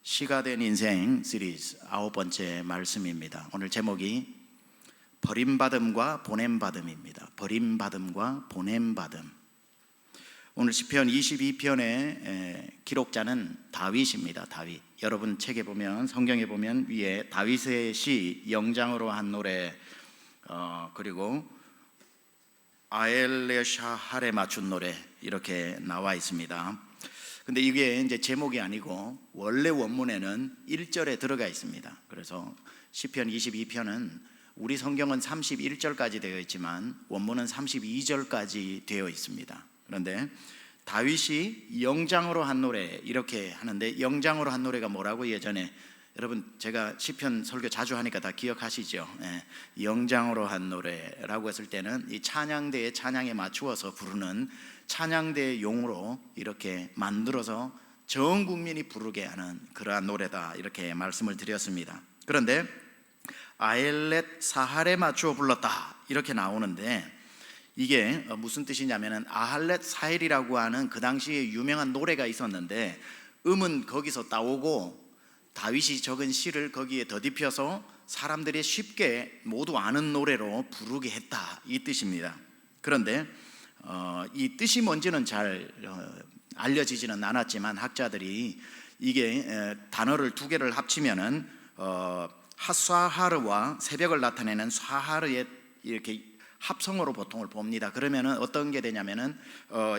시가 된 인생 시리즈 9번째 말씀입니다. 오늘 제목이 버림받음과 보냄받음입니다. 버림받음과 보냄받음. 오늘 시편 22편의 기록자는 다윗입니다. 다윗. 여러분 책에 보면, 성경에 보면 위에 다윗의 시 영장으로 한 노래, 그리고 아엘레샤할에 맞춘 노래 이렇게 나와 있습니다. 근데 이게 이제 제목이 아니고 원래 원문에는 1절에 들어가 있습니다. 그래서 시편 22편은 우리 성경은 31절까지 되어 있지만 원문은 32절까지 되어 있습니다. 그런데 다윗이 영장으로 한 노래 이렇게 하는데, 영장으로 한 노래가 뭐라고? 예전에 여러분 제가 시편 설교 자주 하니까 다 기억하시죠? 영장으로 한 노래라고 했을 때는 이 찬양대의 찬양에 맞추어서 부르는 찬양대의 용으로 이렇게 만들어서 전 국민이 부르게 하는 그러한 노래다, 이렇게 말씀을 드렸습니다. 그런데 아엘렛 사할에 맞추어 불렀다 이렇게 나오는데, 이게 무슨 뜻이냐면은 아할렛 사헬이라고 하는 그 당시에 유명한 노래가 있었는데 음은 거기서 따오고 다윗이 적은 시를 거기에 더딥혀서 사람들이 쉽게 모두 아는 노래로 부르게 했다, 이 뜻입니다. 그런데 이 뜻이 뭔지는 잘 알려지지는 않았지만 학자들이 이게 단어를 두 개를 합치면은 핫사하르와 새벽을 나타내는 사하르의 이렇게 합성어로 보통을 봅니다. 그러면은 어떤 게 되냐면은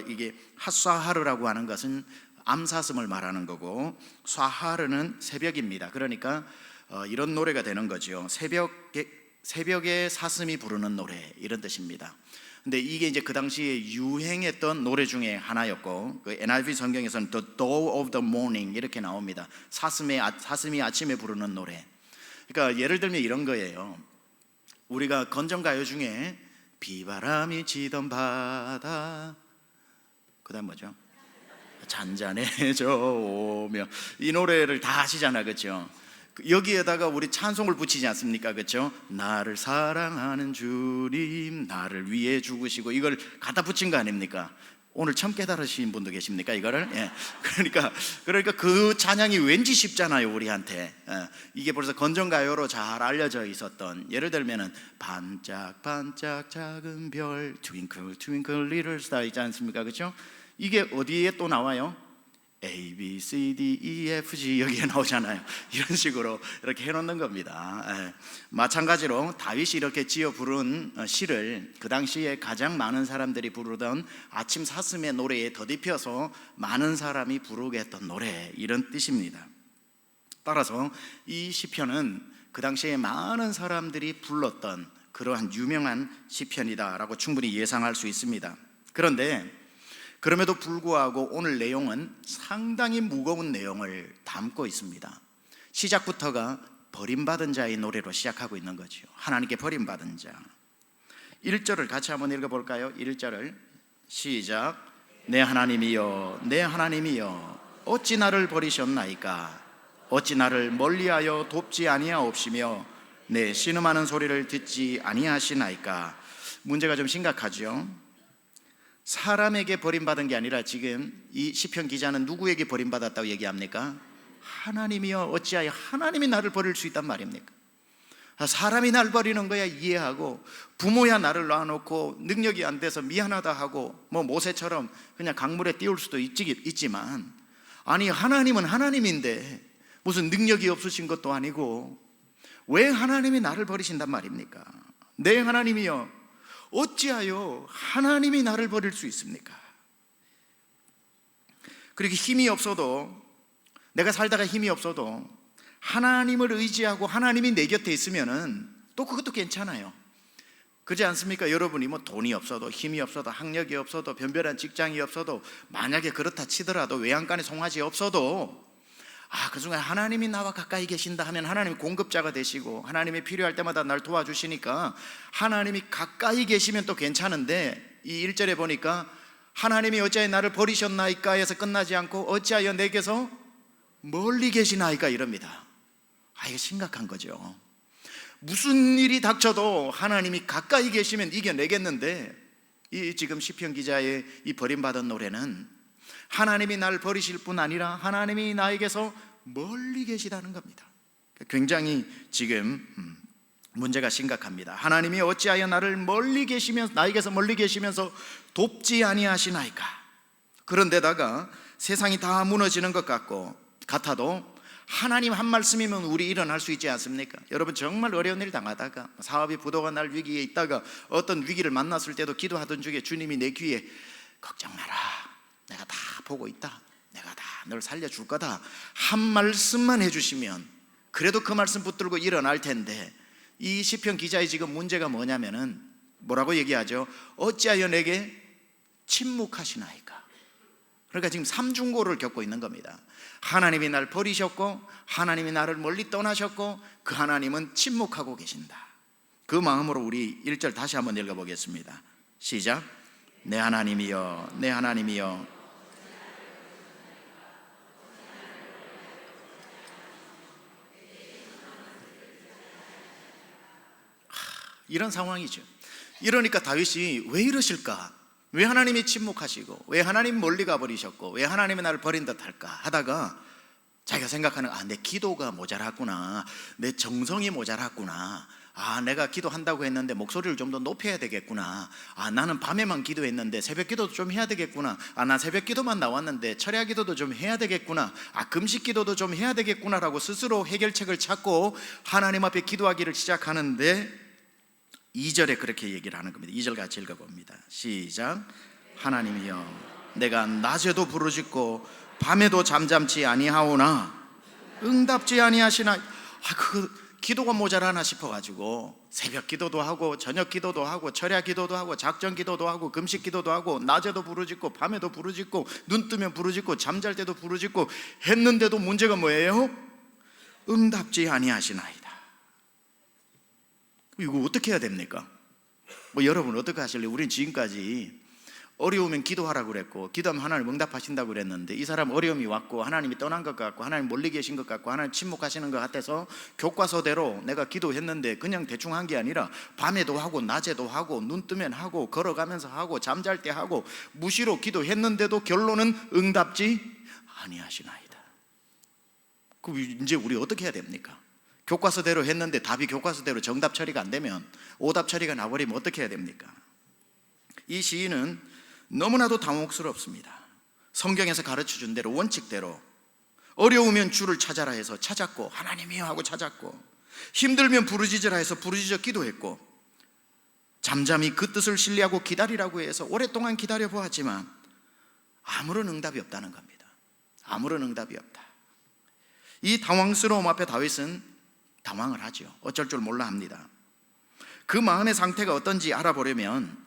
이게 핫사하르라고 하는 것은 암사슴을 말하는 거고, 사하르는 새벽입니다. 그러니까 이런 노래가 되는 거죠. 새벽에 사슴이 부르는 노래, 이런 뜻입니다. 근데 이게 이제 그 당시에 유행했던 노래 중에 하나였고, 그 NIV 성경에서는 The Dawn of the Morning 이렇게 나옵니다. 사슴이 아침에 부르는 노래. 그러니까 예를 들면 이런 거예요. 우리가 건전가요 중에 비바람이 치던 바다, 그 다음 뭐죠? 잔잔해져 오며, 이 노래를 다 아시잖아, 그렇죠? 여기에다가 우리 찬송을 붙이지 않습니까? 그렇죠? 나를 사랑하는 주님, 나를 위해 죽으시고, 이걸 갖다 붙인 거 아닙니까? 오늘 처음 깨달으신 분도 계십니까, 이거를? 예. 그러니까 그 찬양이 왠지 쉽잖아요, 우리한테. 이게 벌써 건전가요로 잘 알려져 있었던, 예를 들면은 반짝반짝 작은 별, Twinkle Twinkle Little Star 있지 않습니까, 그렇죠? 이게 어디에 또 나와요? A, B, C, D, E, F, G 여기에 나오잖아요. 이런 식으로 이렇게 해놓는 겁니다. 마찬가지로 다윗이 이렇게 지어 부른 시를 그 당시에 가장 많은 사람들이 부르던 아침 사슴의 노래에 더딥혀서 많은 사람이 부르게 했던 노래, 이런 뜻입니다. 따라서 이 시편은 그 당시에 많은 사람들이 불렀던 그러한 유명한 시편이다라고 충분히 예상할 수 있습니다. 그런데 그럼에도 불구하고 오늘 내용은 상당히 무거운 내용을 담고 있습니다. 시작부터가 버림받은 자의 노래로 시작하고 있는 거죠. 하나님께 버림받은 자. 1절을 같이 한번 읽어볼까요? 1절을 시작. 내 하나님이여, 내 하나님이여, 어찌 나를 버리셨나이까? 어찌 나를 멀리하여 돕지 아니하옵시며 내 신음하는 소리를 듣지 아니하시나이까? 문제가 좀 심각하죠. 사람에게 버림받은 게 아니라 지금 이 시편 기자는 누구에게 버림받았다고 얘기합니까? 하나님이여, 어찌하여 하나님이 나를 버릴 수 있단 말입니까? 사람이 날 버리는 거야 이해하고, 부모야 나를 놔놓고 능력이 안 돼서 미안하다 하고, 뭐 모세처럼 그냥 강물에 띄울 수도 있지만, 아니 하나님은 하나님인데 무슨 능력이 없으신 것도 아니고 왜 하나님이 나를 버리신단 말입니까? 내 하나님이여, 어찌하여 하나님이 나를 버릴 수 있습니까? 그렇게 힘이 없어도, 내가 살다가 힘이 없어도 하나님을 의지하고 하나님이 내 곁에 있으면은 또 그것도 괜찮아요. 그렇지 않습니까? 여러분이 뭐 돈이 없어도, 힘이 없어도, 학력이 없어도, 변변한 직장이 없어도, 만약에 그렇다 치더라도 외양간에 송아지 없어도 그 순간 하나님이 나와 가까이 계신다 하면 하나님이 공급자가 되시고 하나님이 필요할 때마다 날 도와주시니까 하나님이 가까이 계시면 또 괜찮은데, 이 1절에 보니까 하나님이 어찌하여 나를 버리셨나이까 해서 끝나지 않고 어찌하여 내게서 멀리 계시나이까 이럽니다. 이거 심각한 거죠. 무슨 일이 닥쳐도 하나님이 가까이 계시면 이겨내겠는데, 이 지금 시편 기자의 이 버림받은 노래는 하나님이 나를 버리실 뿐 아니라 하나님이 나에게서 멀리 계시다는 겁니다. 굉장히 지금 문제가 심각합니다. 하나님이 어찌하여 나를 멀리 계시면서, 나에게서 멀리 계시면서 돕지 아니하시나이까. 그런데다가 세상이 다 무너지는 것 같아도 하나님 한 말씀이면 우리 일어날 수 있지 않습니까? 여러분, 정말 어려운 일 당하다가 사업이 부도가 날 위기에 있다가 어떤 위기를 만났을 때도 기도하던 중에 주님이 내 귀에 걱정 마라, 내가 다 보고 있다, 내가 다 널 살려줄 거다 한 말씀만 해주시면 그래도 그 말씀 붙들고 일어날 텐데, 이 시편 기자의 지금 문제가 뭐냐면은 뭐라고 얘기하죠? 어찌하여 내게 침묵하시나이까. 그러니까 지금 삼중고를 겪고 있는 겁니다. 하나님이 날 버리셨고, 하나님이 나를 멀리 떠나셨고, 그 하나님은 침묵하고 계신다. 그 마음으로 우리 1절 다시 한번 읽어보겠습니다. 시작. 내 하나님이여, 내 하나님이여. 이런 상황이죠. 이러니까 다윗이 왜 이러실까? 왜 하나님이 침묵하시고, 왜 하나님 멀리 가버리셨고, 왜 하나님이 나를 버린 듯 할까 하다가 자기가 생각하는, 내 기도가 모자랐구나, 내 정성이 모자랐구나, 내가 기도한다고 했는데 목소리를 좀 더 높여야 되겠구나, 나는 밤에만 기도했는데 새벽 기도도 좀 해야 되겠구나, 난 새벽 기도만 나왔는데 철야 기도도 좀 해야 되겠구나, 금식 기도도 좀 해야 되겠구나라고 스스로 해결책을 찾고 하나님 앞에 기도하기를 시작하는데 2절에 그렇게 얘기를 하는 겁니다. 2절 같이 읽어봅니다. 시작. 하나님이여, 내가 낮에도 부르짖고 밤에도 잠잠치 아니하오나 응답지 아니하시나. 그 기도가 모자라나 싶어가지고 새벽 기도도 하고 저녁 기도도 하고 철야 기도도 하고 작전 기도도 하고 금식 기도도 하고 낮에도 부르짖고 밤에도 부르짖고 눈 뜨면 부르짖고 잠잘 때도 부르짖고 했는데도 문제가 뭐예요? 응답지 아니하시나이다. 이거 어떻게 해야 됩니까? 여러분 어떻게 하실래요? 우린 지금까지 어려우면 기도하라고 그랬고, 기도하면 하나님 응답하신다고 그랬는데, 이 사람 어려움이 왔고 하나님이 떠난 것 같고 하나님 멀리 계신 것 같고 하나님 침묵하시는 것 같아서 교과서대로 내가 기도했는데 그냥 대충 한 게 아니라 밤에도 하고 낮에도 하고 눈 뜨면 하고 걸어가면서 하고 잠잘 때 하고 무시로 기도했는데도 결론은 응답지 아니하시나이다. 그럼 이제 우리 어떻게 해야 됩니까? 교과서대로 했는데 답이 교과서대로 정답 처리가 안 되면, 오답 처리가 나버리면 어떻게 해야 됩니까? 이 시인은 너무나도 당혹스럽습니다. 성경에서 가르쳐준 대로, 원칙대로 어려우면 주를 찾아라 해서 찾았고, 하나님이여 하고 찾았고, 힘들면 부르짖으라 해서 부르짖어 기도했고, 잠잠히 그 뜻을 신뢰하고 기다리라고 해서 오랫동안 기다려 보았지만 아무런 응답이 없다는 겁니다. 아무런 응답이 없다. 이 당황스러움 앞에 다윗은 당황을 하죠. 어쩔 줄 몰라 합니다. 그 마음의 상태가 어떤지 알아보려면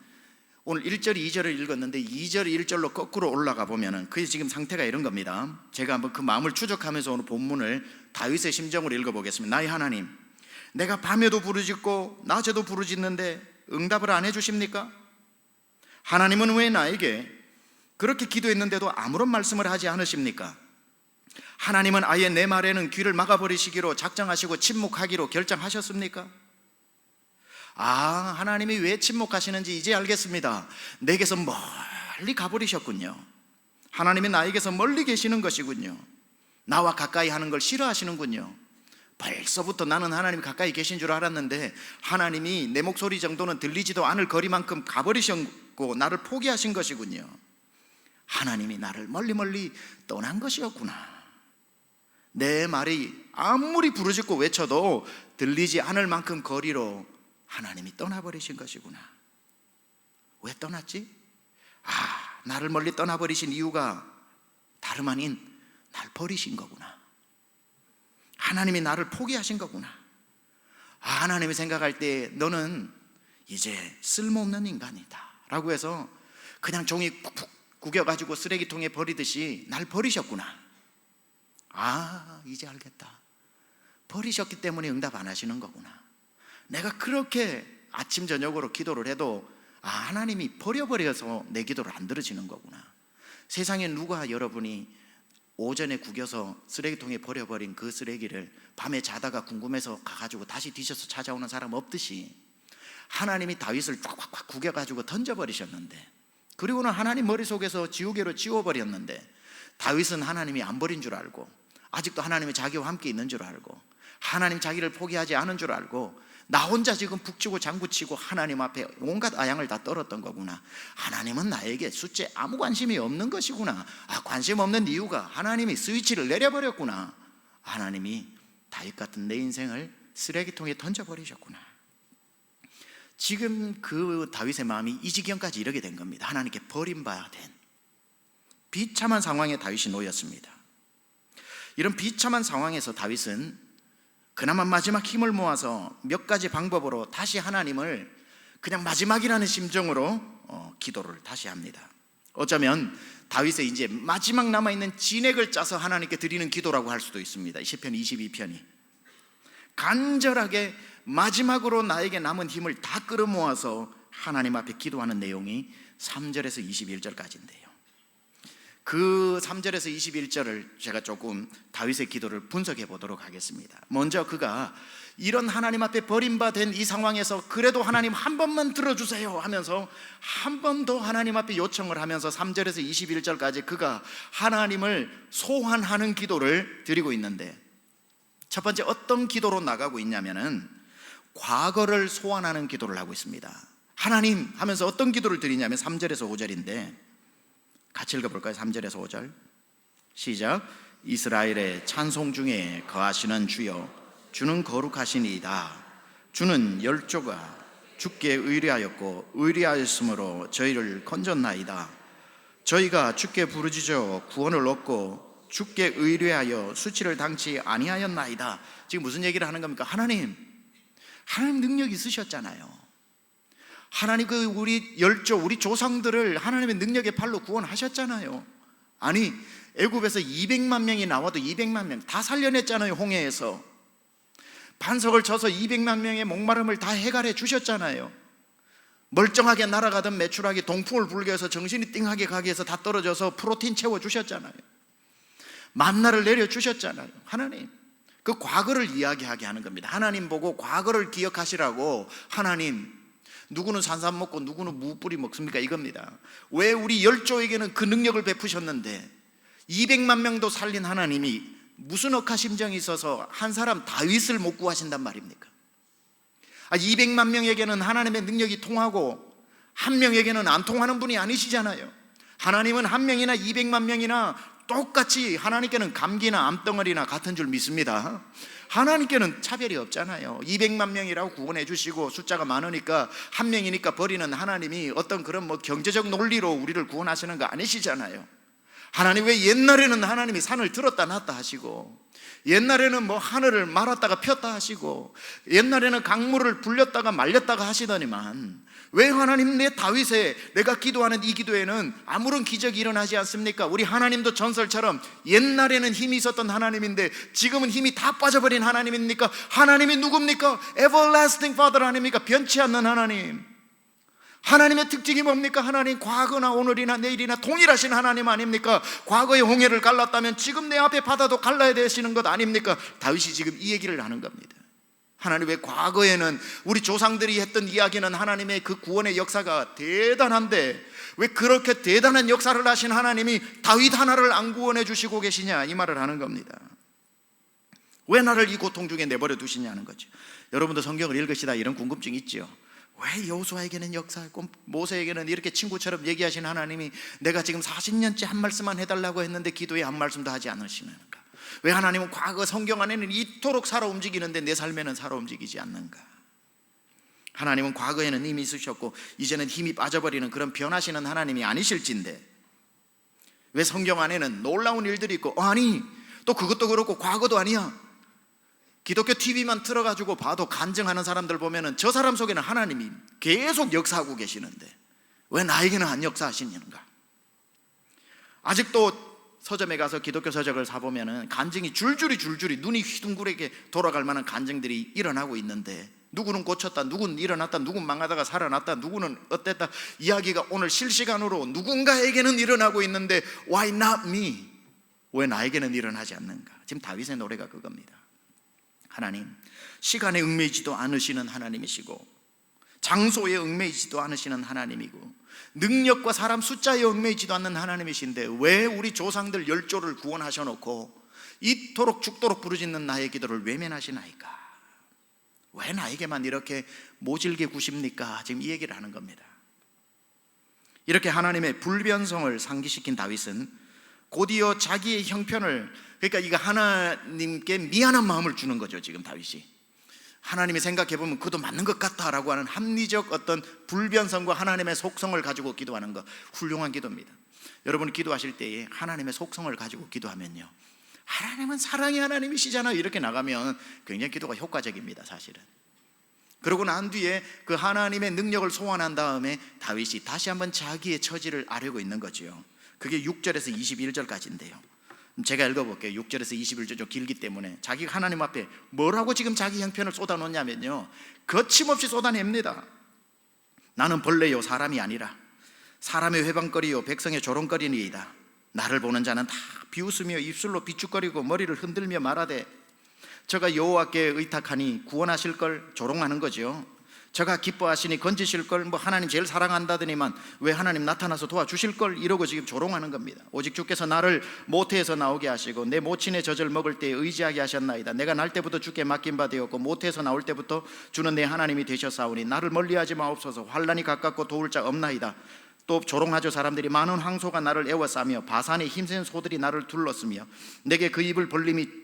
오늘 1절 2절을 읽었는데 2절 1절로 거꾸로 올라가 보면 그 지금 상태가 이런 겁니다. 제가 한번 그 마음을 추적하면서 오늘 본문을 다윗의 심정으로 읽어보겠습니다. 나의 하나님, 내가 밤에도 부르짖고 낮에도 부르짖는데 응답을 안 해주십니까? 하나님은 왜 나에게 그렇게 기도했는데도 아무런 말씀을 하지 않으십니까? 하나님은 아예 내 말에는 귀를 막아버리시기로 작정하시고 침묵하기로 결정하셨습니까? 하나님이 왜 침묵하시는지 이제 알겠습니다. 내게서 멀리 가버리셨군요. 하나님이 나에게서 멀리 계시는 것이군요. 나와 가까이 하는 걸 싫어하시는군요. 벌써부터 나는 하나님이 가까이 계신 줄 알았는데 하나님이 내 목소리 정도는 들리지도 않을 거리만큼 가버리셨고 나를 포기하신 것이군요. 하나님이 나를 멀리 떠난 것이었구나. 내 말이 아무리 부르짖고 외쳐도 들리지 않을 만큼 거리로 하나님이 떠나버리신 것이구나. 왜 떠났지? 나를 멀리 떠나버리신 이유가 다름 아닌 날 버리신 거구나. 하나님이 나를 포기하신 거구나. 하나님이 생각할 때 너는 이제 쓸모없는 인간이다 라고 해서 그냥 종이 쿡쿡 구겨가지고 쓰레기통에 버리듯이 날 버리셨구나. 이제 알겠다. 버리셨기 때문에 응답 안 하시는 거구나. 내가 그렇게 아침 저녁으로 기도를 해도 하나님이 버려버려서 내 기도를 안 들으시는 거구나. 세상에 누가 여러분이 오전에 구겨서 쓰레기통에 버려버린 그 쓰레기를 밤에 자다가 궁금해서 가가지고 다시 뒤져서 찾아오는 사람 없듯이 하나님이 다윗을 꽉꽉꽉 구겨가지고 던져버리셨는데, 그리고는 하나님 머릿속에서 지우개로 지워버렸는데 다윗은 하나님이 안 버린 줄 알고 아직도 하나님이 자기와 함께 있는 줄 알고, 하나님 자기를 포기하지 않은 줄 알고, 나 혼자 지금 북치고 장구치고 하나님 앞에 온갖 아양을 다 떨었던 거구나. 하나님은 나에게 숫자에 아무 관심이 없는 것이구나. 관심 없는 이유가 하나님이 스위치를 내려버렸구나. 하나님이 다윗 같은 내 인생을 쓰레기통에 던져버리셨구나. 지금 그 다윗의 마음이 이 지경까지 이르게 된 겁니다. 하나님께 버림받아 된 비참한 상황에 다윗이 놓였습니다. 이런 비참한 상황에서 다윗은 그나마 마지막 힘을 모아서 몇 가지 방법으로 다시 하나님을 그냥 마지막이라는 심정으로 기도를 다시 합니다. 어쩌면 다윗의 이제 마지막 남아있는 진액을 짜서 하나님께 드리는 기도라고 할 수도 있습니다. 시편 22편이 간절하게 마지막으로 나에게 남은 힘을 다 끌어모아서 하나님 앞에 기도하는 내용이 3절에서 21절까지인데요. 그 3절에서 21절을 제가 조금 다윗의 기도를 분석해 보도록 하겠습니다. 먼저 그가 이런 하나님 앞에 버림받은 이 상황에서 그래도 하나님 한 번만 들어주세요 하면서 한 번 더 하나님 앞에 요청을 하면서 3절에서 21절까지 그가 하나님을 소환하는 기도를 드리고 있는데, 첫 번째 어떤 기도로 나가고 있냐면은 과거를 소환하는 기도를 하고 있습니다. 하나님 하면서 어떤 기도를 드리냐면 3절에서 5절인데 같이 읽어볼까요? 3절에서 5절 시작. 이스라엘의 찬송 중에 거하시는 주여, 주는 거룩하시니이다. 주는 열조가 주께 의뢰하였고 의뢰하였으므로 저희를 건졌나이다. 저희가 주께 부르짖어 구원을 얻고 주께 의뢰하여 수치를 당치 아니하였나이다. 지금 무슨 얘기를 하는 겁니까? 하나님 능력 있으셨잖아요. 하나님 우리 열조, 우리 조상들을 하나님의 능력의 팔로 구원하셨잖아요. 아니 애굽에서 200만 명이 나와도 200만 명 다 살려냈잖아요. 홍해에서 반석을 쳐서 200만 명의 목마름을 다 해결해 주셨잖아요. 멀쩡하게 날아가던 메추라기 동풍을 불게 해서 정신이 띵하게 가게 해서 다 떨어져서 프로틴 채워 주셨잖아요. 만나를 내려 주셨잖아요. 하나님 그 과거를 이야기하게 하는 겁니다. 하나님 보고 과거를 기억하시라고. 하나님 누구는 산삼 먹고 누구는 무뿌리 먹습니까? 이겁니다. 왜 우리 열조에게는 그 능력을 베푸셨는데 200만 명도 살린 하나님이 무슨 억하심정이 있어서 한 사람 다윗을 못 구하신단 말입니까? 200만 명에게는 하나님의 능력이 통하고 한 명에게는 안 통하는 분이 아니시잖아요. 하나님은 한 명이나 200만 명이나 똑같이 하나님께는 감기나 암덩어리나 같은 줄 믿습니다. 하나님께는 차별이 없잖아요. 200만 명이라고 구원해 주시고 숫자가 많으니까 한 명이니까 버리는 하나님이 어떤 그런 경제적 논리로 우리를 구원하시는 거 아니시잖아요. 하나님 왜 옛날에는 하나님이 산을 들었다 놨다 하시고, 옛날에는 하늘을 말았다가 폈다 하시고, 옛날에는 강물을 불렸다가 말렸다가 하시더니만 왜 하나님 내 다윗의 내가 기도하는 이 기도에는 아무런 기적이 일어나지 않습니까? 우리 하나님도 전설처럼 옛날에는 힘이 있었던 하나님인데 지금은 힘이 다 빠져버린 하나님입니까? 하나님이 누굽니까? Everlasting Father 아닙니까? 변치 않는 하나님. 하나님의 특징이 뭡니까? 하나님 과거나 오늘이나 내일이나 동일하신 하나님 아닙니까? 과거의 홍해를 갈랐다면 지금 내 앞에 바다도 갈라야 되시는 것 아닙니까? 다윗이 지금 이 얘기를 하는 겁니다. 하나님 왜 과거에는 우리 조상들이 했던 이야기는 하나님의 그 구원의 역사가 대단한데 왜 그렇게 대단한 역사를 하신 하나님이 다윗 하나를 안 구원해 주시고 계시냐, 이 말을 하는 겁니다. 왜 나를 이 고통 중에 내버려 두시냐는 거죠. 여러분도 성경을 읽으시다 이런 궁금증이 있죠. 왜 여호수아에게는 역사했고 모세에게는 이렇게 친구처럼 얘기하신 하나님이 내가 지금 40년째 한 말씀만 해달라고 했는데 기도에 한 말씀도 하지 않으시는가? 왜 하나님은 과거 성경 안에는 이토록 살아 움직이는데 내 삶에는 살아 움직이지 않는가? 하나님은 과거에는 힘이 있으셨고 이제는 힘이 빠져버리는 그런 변하시는 하나님이 아니실진데 왜 성경 안에는 놀라운 일들이 있고 아니 또 그것도 그렇고 과거도 아니야, 기독교 TV만 틀어가지고 봐도 간증하는 사람들 보면은 저 사람 속에는 하나님이 계속 역사하고 계시는데 왜 나에게는 안 역사하시는가? 아직도 서점에 가서 기독교 서적을 사보면은 간증이 줄줄이 눈이 휘둥그레게 돌아갈 만한 간증들이 일어나고 있는데 누구는 고쳤다, 누구는 일어났다, 누구는 망하다가 살아났다, 누구는 어땠다 이야기가 오늘 실시간으로 누군가에게는 일어나고 있는데 Why not me? 왜 나에게는 일어나지 않는가? 지금 다윗의 노래가 그겁니다. 하나님 시간에 얽매이지도 않으시는 하나님이시고 장소에 얽매이지도 않으시는 하나님이고 능력과 사람 숫자에 얽매이지도 않는 하나님이신데 왜 우리 조상들 열조를 구원하셔놓고 이토록 죽도록 부르짖는 나의 기도를 외면하시나이까? 왜 나에게만 이렇게 모질게 구십니까? 지금 이 얘기를 하는 겁니다. 이렇게 하나님의 불변성을 상기시킨 다윗은 곧이어 자기의 형편을, 그러니까 이거 하나님께 미안한 마음을 주는 거죠. 지금 다윗이 하나님이 생각해보면 그도 맞는 것 같다라고 하는 합리적 어떤 불변성과 하나님의 속성을 가지고 기도하는 것, 훌륭한 기도입니다. 여러분이 기도하실 때에 하나님의 속성을 가지고 기도하면요, 하나님은 사랑의 하나님이시잖아요, 이렇게 나가면 굉장히 기도가 효과적입니다, 사실은. 그러고 난 뒤에 그 하나님의 능력을 소환한 다음에 다윗이 다시 한번 자기의 처지를 아뢰고 있는 거죠. 그게 6절에서 21절까지인데요 제가 읽어볼게요. 6절에서 21절 좀 길기 때문에 자기가 하나님 앞에 뭐라고 지금 자기 형편을 쏟아놓냐면요, 거침없이 쏟아냅니다. 나는 벌레요 사람이 아니라 사람의 회방거리요 백성의 조롱거리니이다. 나를 보는 자는 다 비웃으며 입술로 비축거리고 머리를 흔들며 말하되 저가 여호와께 의탁하니 구원하실 걸 조롱하는 거죠. 저가 기뻐하시니 건지실 걸, 뭐 하나님 제일 사랑한다더니만 왜 하나님 나타나서 도와주실 걸, 이러고 지금 조롱하는 겁니다. 오직 주께서 나를 모태에서 나오게 하시고 내 모친의 젖을 먹을 때 의지하게 하셨나이다. 내가 날 때부터 주께 맡긴 바 되었고 모태에서 나올 때부터 주는 내 하나님이 되셨사오니 나를 멀리하지 마옵소서. 환난이 가깝고 도울 자 없나이다. 또 조롱하죠. 사람들이 많은 황소가 나를 애워싸며 바산의 힘센 소들이 나를 둘렀으며 내게 그 입을 벌림이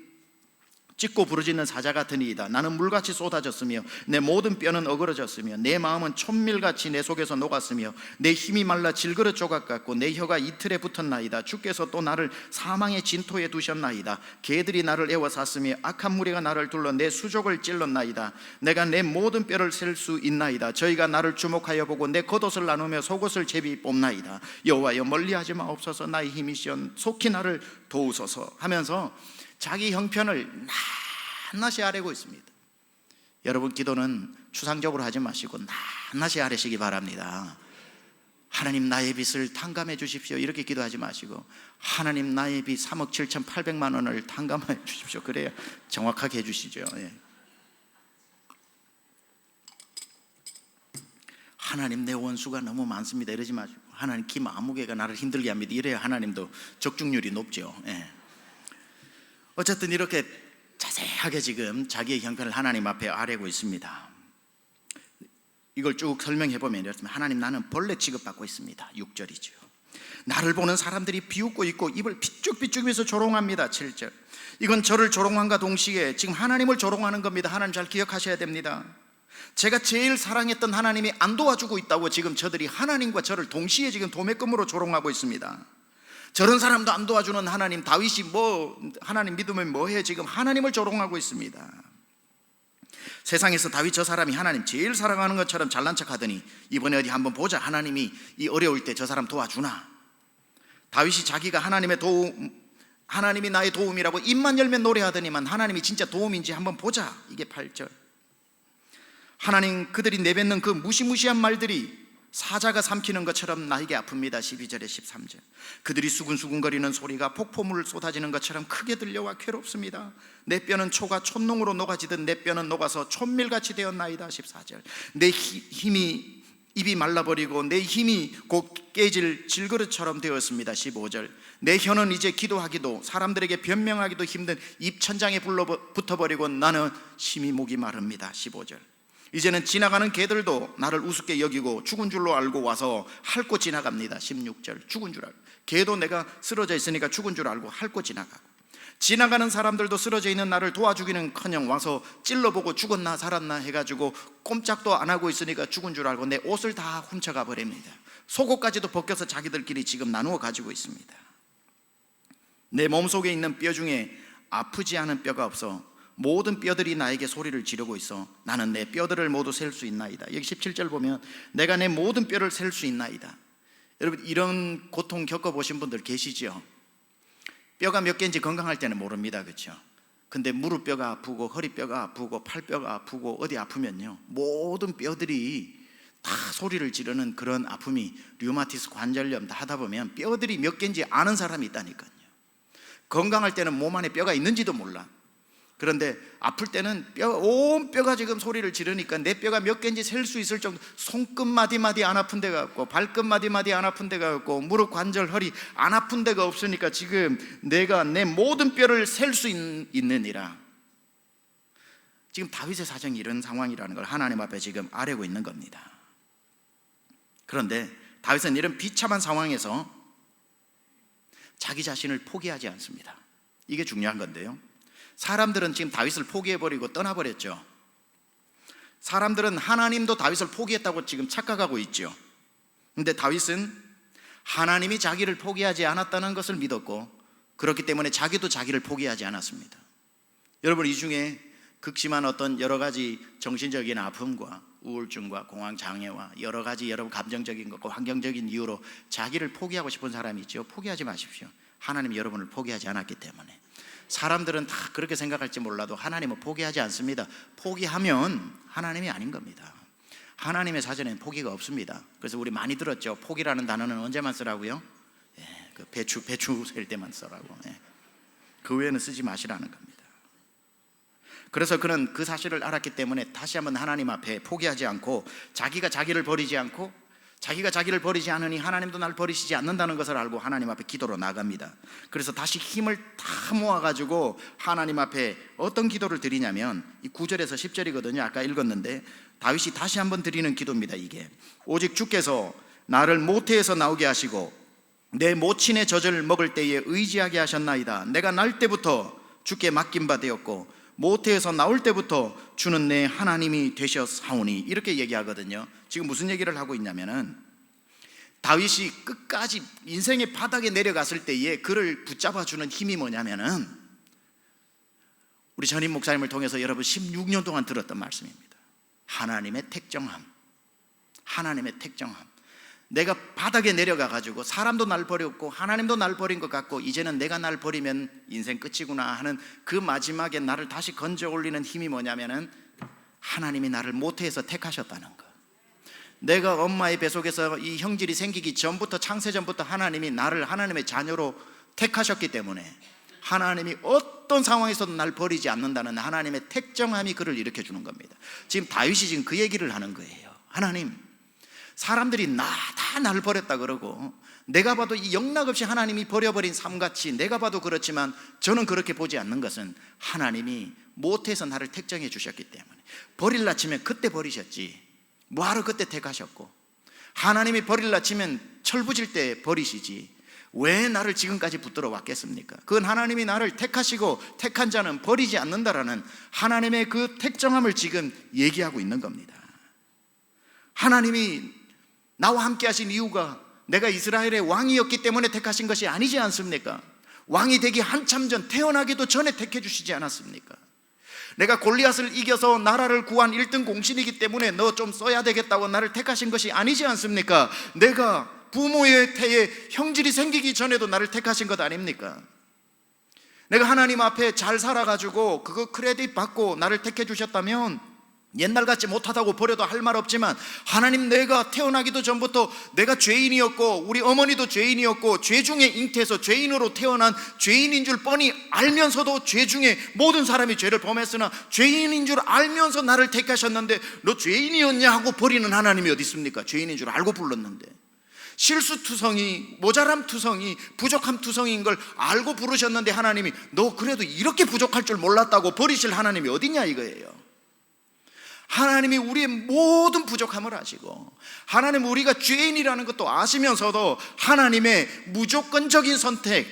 찢고 부르짖는 사자 같으니이다. 나는 물같이 쏟아졌으며 내 모든 뼈는 어그러졌으며 내 마음은 촛밀같이 내 속에서 녹았으며 내 힘이 말라 질그릇 조각 같고 내 혀가 이틀에 붙었나이다. 주께서 또 나를 사망의 진토에 두셨나이다. 개들이 나를 애워쌌으며 악한 무리가 나를 둘러 내 수족을 찔렀나이다. 내가 내 모든 뼈를 셀 수 있나이다. 저희가 나를 주목하여 보고 내 겉옷을 나누며 속옷을 제비 뽑나이다. 여호와여 멀리하지 마옵소서. 나의 힘이시여 속히 나를 도우소서 하면서 자기 형편을 낱낱이 아뢰고 있습니다. 여러분, 기도는 추상적으로 하지 마시고 낱낱이 아뢰시기 바랍니다. 하나님 나의 빚을 탕감해 주십시오, 이렇게 기도하지 마시고 하나님 나의 빚 3억 7,800만 원을 탕감해 주십시오, 그래야 정확하게 해주시죠. 예. 하나님 내 원수가 너무 많습니다, 이러지 마시고 하나님 기 마무개가 나를 힘들게 합니다, 이래야 하나님도 적중률이 높죠. 예. 어쨌든 이렇게 자세하게 지금 자기의 형편을 하나님 앞에 아뢰고 있습니다. 이걸 쭉 설명해 보면 이렇습니다. 하나님, 나는 벌레 취급받고 있습니다. 6절이죠. 나를 보는 사람들이 비웃고 있고 입을 비쭉비쭉해서 조롱합니다. 7절. 이건 저를 조롱함과 동시에 지금 하나님을 조롱하는 겁니다. 하나님 잘 기억하셔야 됩니다. 제가 제일 사랑했던 하나님이 안 도와주고 있다고 지금 저들이 하나님과 저를 동시에 지금 도매금으로 조롱하고 있습니다. 저런 사람도 안 도와주는 하나님, 다윗이 뭐 하나님 믿으면 뭐해, 지금 하나님을 조롱하고 있습니다. 세상에서 다윗 저 사람이 하나님 제일 사랑하는 것처럼 잘난 척하더니 이번에 어디 한번 보자, 하나님이 이 어려울 때 저 사람 도와주나. 다윗이 자기가 하나님의 도움, 하나님이 나의 도움이라고 입만 열면 노래하더니만 하나님이 진짜 도움인지 한번 보자, 이게 8절. 하나님, 그들이 내뱉는 그 무시무시한 말들이 사자가 삼키는 것처럼 나에게 아픕니다. 12절에 13절. 그들이 수근수근거리는 소리가 폭포물 쏟아지는 것처럼 크게 들려와 괴롭습니다. 내 뼈는 초가 촛농으로 녹아지듯 내 뼈는 녹아서 촛밀같이 되었나이다. 14절. 내 힘이 입이 말라버리고 내 힘이 곧 깨질 질그릇처럼 되었습니다. 15절. 내 혀는 이제 기도하기도 사람들에게 변명하기도 힘든 입천장에 붙어버리고 나는 심히 목이 마릅니다. 15절. 이제는 지나가는 개들도 나를 우습게 여기고 죽은 줄로 알고 와서 핥고 지나갑니다. 16절. 죽은 줄 알고, 개도 내가 쓰러져 있으니까 죽은 줄 알고 핥고 지나가고, 지나가는 사람들도 쓰러져 있는 나를 도와주기는커녕 와서 찔러보고 죽었나 살았나 해가지고 꼼짝도 안 하고 있으니까 죽은 줄 알고 내 옷을 다 훔쳐가 버립니다. 속옷까지도 벗겨서 자기들끼리 지금 나누어 가지고 있습니다. 내 몸속에 있는 뼈 중에 아프지 않은 뼈가 없어 모든 뼈들이 나에게 소리를 지르고 있어 나는 내 뼈들을 모두 셀 수 있나이다. 여기 17절 보면 내가 내 모든 뼈를 셀 수 있나이다. 여러분, 이런 고통 겪어보신 분들 계시죠? 뼈가 몇 개인지 건강할 때는 모릅니다, 그렇죠? 근데 무릎뼈가 아프고 허리뼈가 아프고 팔뼈가 아프고 어디 아프면요, 모든 뼈들이 다 소리를 지르는 그런 아픔이, 류마티스 관절염 다 하다 보면 뼈들이 몇 개인지 아는 사람이 있다니까요. 건강할 때는 몸 안에 뼈가 있는지도 몰라. 그런데 아플 때는 온 뼈가 지금 소리를 지르니까 내 뼈가 몇 개인지 셀 수 있을 정도, 손끝 마디마디 안 아픈 데가 없고 발끝 마디마디 안 아픈 데가 없고 무릎 관절 허리 안 아픈 데가 없으니까 지금 내가 내 모든 뼈를 셀 수 있느니라. 지금 다윗의 사정이 이런 상황이라는 걸 하나님 앞에 지금 아뢰고 있는 겁니다. 그런데 다윗은 이런 비참한 상황에서 자기 자신을 포기하지 않습니다. 이게 중요한 건데요, 사람들은 지금 다윗을 포기해버리고 떠나버렸죠. 사람들은 하나님도 다윗을 포기했다고 지금 착각하고 있죠. 근데 다윗은 하나님이 자기를 포기하지 않았다는 것을 믿었고, 그렇기 때문에 자기도 자기를 포기하지 않았습니다. 여러분, 이 중에 극심한 어떤 여러 가지 정신적인 아픔과 우울증과 공황장애와 여러 가지 여러분 감정적인 것과 환경적인 이유로 자기를 포기하고 싶은 사람이 있죠. 포기하지 마십시오. 하나님이 여러분을 포기하지 않았기 때문에. 사람들은 다 그렇게 생각할지 몰라도 하나님은 포기하지 않습니다. 포기하면 하나님이 아닌 겁니다. 하나님의 사전에는 포기가 없습니다. 그래서 우리 많이 들었죠. 포기라는 단어는 언제만 쓰라고요? 그 배추 셀 때만 쓰라고. 그 외에는 쓰지 마시라는 겁니다. 그래서 그는 그 사실을 알았기 때문에 다시 한번 하나님 앞에 포기하지 않고, 자기가 자기를 버리지 않고, 자기가 자기를 버리지 않으니 하나님도 날 버리시지 않는다는 것을 알고 하나님 앞에 기도로 나갑니다. 그래서 다시 힘을 다 모아가지고 하나님 앞에 어떤 기도를 드리냐면, 이 9절에서 10절이거든요 아까 읽었는데, 다윗이 다시 한번 드리는 기도입니다. 이게 오직 주께서 나를 모태에서 나오게 하시고 내 모친의 젖을 먹을 때에 의지하게 하셨나이다. 내가 날 때부터 주께 맡긴 바 되었고 모태에서 나올 때부터 주는 내 하나님이 되셨사오니, 이렇게 얘기하거든요. 지금 무슨 얘기를 하고 있냐면은, 다윗이 끝까지 인생의 바닥에 내려갔을 때에 그를 붙잡아주는 힘이 뭐냐면은, 우리 전임 목사님을 통해서 여러분 16년 동안 들었던 말씀입니다. 하나님의 택정함. 하나님의 택정함. 내가 바닥에 내려가가지고 사람도 날 버렸고 하나님도 날 버린 것 같고 이제는 내가 날 버리면 인생 끝이구나 하는 그 마지막에 나를 다시 건져 올리는 힘이 뭐냐면은, 하나님이 나를 모태에서 택하셨다는 거. 내가 엄마의 뱃속에서 이 형질이 생기기 전부터, 창세전부터 하나님이 나를 하나님의 자녀로 택하셨기 때문에 하나님이 어떤 상황에서도 날 버리지 않는다는 하나님의 택정함이 그를 일으켜주는 겁니다. 지금 다윗이 지금 그 얘기를 하는 거예요. 하나님, 사람들이 다 나를 버렸다 그러고, 내가 봐도 이 영락없이 하나님이 버려버린 삶같이 내가 봐도 그렇지만 저는 그렇게 보지 않는 것은 하나님이 모태에서 나를 택정해 주셨기 때문에, 버릴라 치면 그때 버리셨지 뭐하러 그때 택하셨고, 하나님이 버릴라 치면 철부질 때 버리시지 왜 나를 지금까지 붙들어 왔겠습니까? 그건 하나님이 나를 택하시고 택한 자는 버리지 않는다라는 하나님의 그 택정함을 지금 얘기하고 있는 겁니다. 하나님이 나와 함께 하신 이유가 내가 이스라엘의 왕이었기 때문에 택하신 것이 아니지 않습니까? 왕이 되기 한참 전, 태어나기도 전에 택해 주시지 않았습니까? 내가 골리앗을 이겨서 나라를 구한 1등 공신이기 때문에 너 좀 써야 되겠다고 나를 택하신 것이 아니지 않습니까? 내가 부모의 태에 형질이 생기기 전에도 나를 택하신 것 아닙니까? 내가 하나님 앞에 잘 살아가지고 그거 크레딧 받고 나를 택해 주셨다면 옛날같이 못하다고 버려도 할 말 없지만, 하나님, 내가 태어나기도 전부터 내가 죄인이었고 우리 어머니도 죄인이었고 죄 중에 잉태해서 죄인으로 태어난 죄인인 줄 뻔히 알면서도 죄 중에 모든 사람이 죄를 범했으나 죄인인 줄 알면서 나를 택하셨는데, 너 죄인이었냐 하고 버리는 하나님이 어디 있습니까? 죄인인 줄 알고 불렀는데, 실수투성이, 모자람투성이, 부족함투성이인 걸 알고 부르셨는데 하나님이 너 그래도 이렇게 부족할 줄 몰랐다고 버리실 하나님이 어디냐 이거예요. 하나님이 우리의 모든 부족함을 아시고, 하나님 우리가 죄인이라는 것도 아시면서도 하나님의 무조건적인 선택,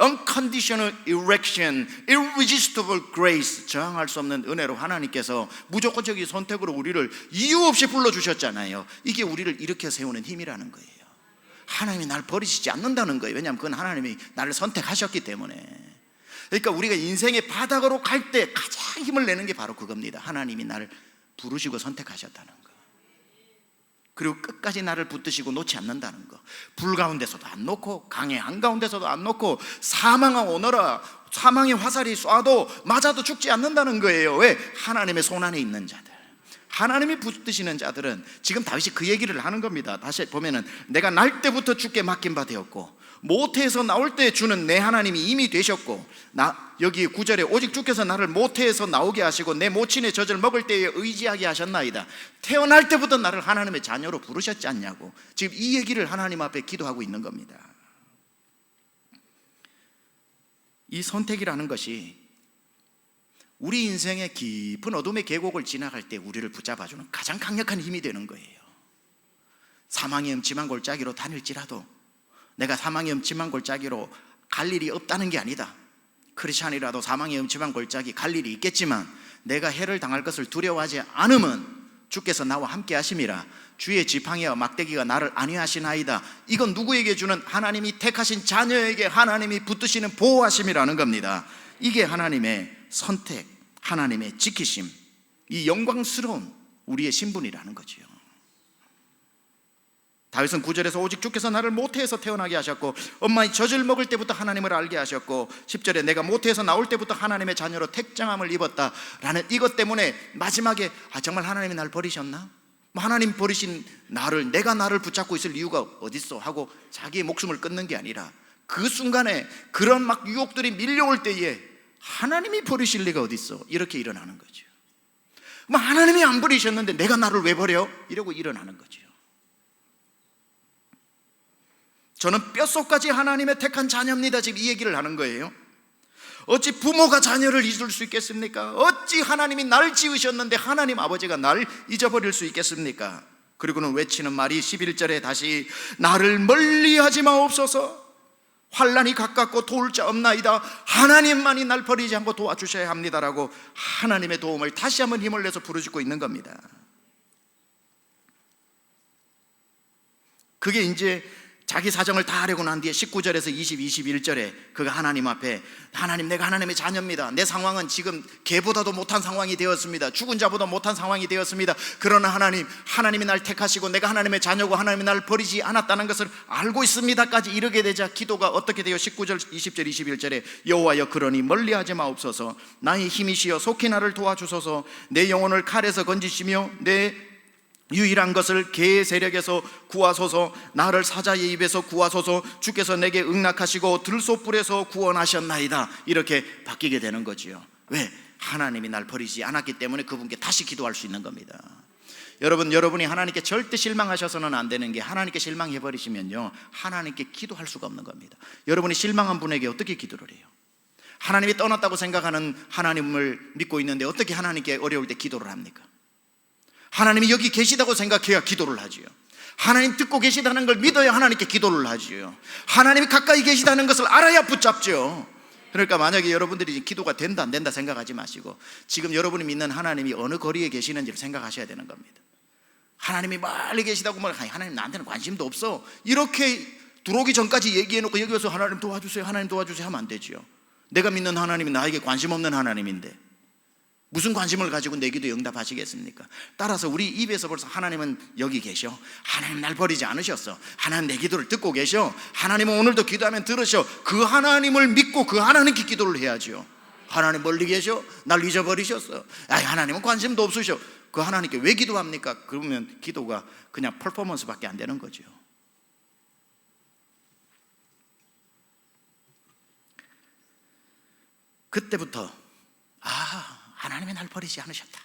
unconditional election, irresistible grace, 저항할 수 없는 은혜로 하나님께서 무조건적인 선택으로 우리를 이유 없이 불러주셨잖아요. 이게 우리를 일으켜 세우는 힘이라는 거예요. 하나님이 날 버리시지 않는다는 거예요. 왜냐하면 그건 하나님이 나를 선택하셨기 때문에. 그러니까 우리가 인생의 바닥으로 갈 때 가장 힘을 내는 게 바로 그겁니다. 하나님이 나를 부르시고 선택하셨다는 거, 그리고 끝까지 나를 붙드시고 놓지 않는다는 거, 불 가운데서도 안 놓고 강의 한가운데서도 안 놓고 사망아 오너라, 사망의 화살이 쏴도 맞아도 죽지 않는다는 거예요. 왜? 하나님의 손안에 있는 자들, 하나님이 붙드시는 자들은, 지금 다윗이 그 얘기를 하는 겁니다. 다시 보면은, 내가 날 때부터 주께 맡긴 바 되었고 모태에서 나올 때 주는 내 하나님이 이미 되셨고, 여기 9절에 오직 주께서 나를 모태에서 나오게 하시고 내 모친의 젖을 먹을 때에 의지하게 하셨나이다. 태어날 때부터 나를 하나님의 자녀로 부르셨지 않냐고, 지금 이 얘기를 하나님 앞에 기도하고 있는 겁니다. 이 선택이라는 것이 우리 인생의 깊은 어둠의 계곡을 지나갈 때 우리를 붙잡아주는 가장 강력한 힘이 되는 거예요. 사망의 음침한 골짜기로 다닐지라도 내가 사망의 음침한 골짜기로 갈 일이 없다는 게 아니다. 크리스찬이라도 사망의 음침한 골짜기 갈 일이 있겠지만 내가 해를 당할 것을 두려워하지 않으면 주께서 나와 함께 하심이라. 주의 지팡이와 막대기가 나를 안위하시나이다. 이건 누구에게 주는, 하나님이 택하신 자녀에게 하나님이 붙드시는 보호하심이라는 겁니다. 이게 하나님의 선택, 하나님의 지키심, 이 영광스러운 우리의 신분이라는 거지요. 다윗은 9절에서 오직 주께서 나를 모태에서 태어나게 하셨고 엄마의 젖을 먹을 때부터 하나님을 알게 하셨고 10절에 내가 모태에서 나올 때부터 하나님의 자녀로 택정함을 입었다라는 이것 때문에 마지막에 정말 하나님이 날 버리셨나? 하나님 버리신 나를, 내가 나를 붙잡고 있을 이유가 어딨어 하고 자기의 목숨을 끊는 게 아니라 그 순간에 그런 막 유혹들이 밀려올 때에 하나님이 버리실 리가 어딨어, 이렇게 일어나는 거죠. 하나님이 안 버리셨는데 내가 나를 왜 버려? 이러고 일어나는 거죠. 저는 뼛속까지 하나님의 택한 자녀입니다, 지금 이 얘기를 하는 거예요. 어찌 부모가 자녀를 잊을 수 있겠습니까? 어찌 하나님이 날 지으셨는데 하나님 아버지가 날 잊어버릴 수 있겠습니까? 그리고는 외치는 말이 11절에 다시 나를 멀리하지 마옵소서, 환난이 가깝고 도울 자 없나이다. 하나님만이 날 버리지 않고 도와주셔야 합니다라고 하나님의 도움을 다시 한번 힘을 내서 부르짖고 있는 겁니다. 그게 이제 자기 사정을 다 하려고 난 뒤에 19절에서 20, 21절에 그가 하나님 앞에, 하나님 내가 하나님의 자녀입니다. 내 상황은 지금 개보다도 못한 상황이 되었습니다. 죽은 자보다 못한 상황이 되었습니다. 그러나 하나님이 날 택하시고 내가 하나님의 자녀고 하나님이 날 버리지 않았다는 것을 알고 있습니다까지 이르게 되자 기도가 어떻게 돼요? 19절, 20절, 21절에 여호와여 그러니 멀리하지 마옵소서, 나의 힘이시여 속히 나를 도와주소서, 내 영혼을 칼에서 건지시며 내 유일한 것을 개의 세력에서 구하소서, 나를 사자의 입에서 구하소서, 주께서 내게 응낙하시고 들소불에서 구원하셨나이다. 이렇게 바뀌게 되는 거지요. 왜? 하나님이 날 버리지 않았기 때문에 그분께 다시 기도할 수 있는 겁니다. 여러분이 하나님께 절대 실망하셔서는 안 되는 게, 하나님께 실망해버리시면요 하나님께 기도할 수가 없는 겁니다. 여러분이 실망한 분에게 어떻게 기도를 해요? 하나님이 떠났다고 생각하는 하나님을 믿고 있는데 어떻게 하나님께 어려울 때 기도를 합니까? 하나님이 여기 계시다고 생각해야 기도를 하지요. 하나님 듣고 계시다는 걸 믿어야 하나님께 기도를 하지요. 하나님이 가까이 계시다는 것을 알아야 붙잡죠. 그러니까 만약에 여러분들이 기도가 된다 안 된다 생각하지 마시고 지금 여러분이 믿는 하나님이 어느 거리에 계시는지를 생각하셔야 되는 겁니다. 하나님이 멀리 계시다고 하나님 나한테는 관심도 없어, 이렇게 들어오기 전까지 얘기해놓고 여기 와서 하나님 도와주세요, 하나님 도와주세요 하면 안 되지요. 내가 믿는 하나님이 나에게 관심 없는 하나님인데 무슨 관심을 가지고 내 기도에 응답하시겠습니까? 따라서 우리 입에서 벌써 하나님은 여기 계셔, 하나님 날 버리지 않으셨어, 하나님 내 기도를 듣고 계셔, 하나님은 오늘도 기도하면 들으셔, 그 하나님을 믿고 그 하나님께 기도를 해야죠. 하나님 멀리 계셔? 날 잊어버리셨어? 하나님은 관심도 없으셔. 그 하나님께 왜 기도합니까? 그러면 기도가 그냥 퍼포먼스밖에 안 되는 거죠. 그때부터 하나님이 날 버리지 않으셨다,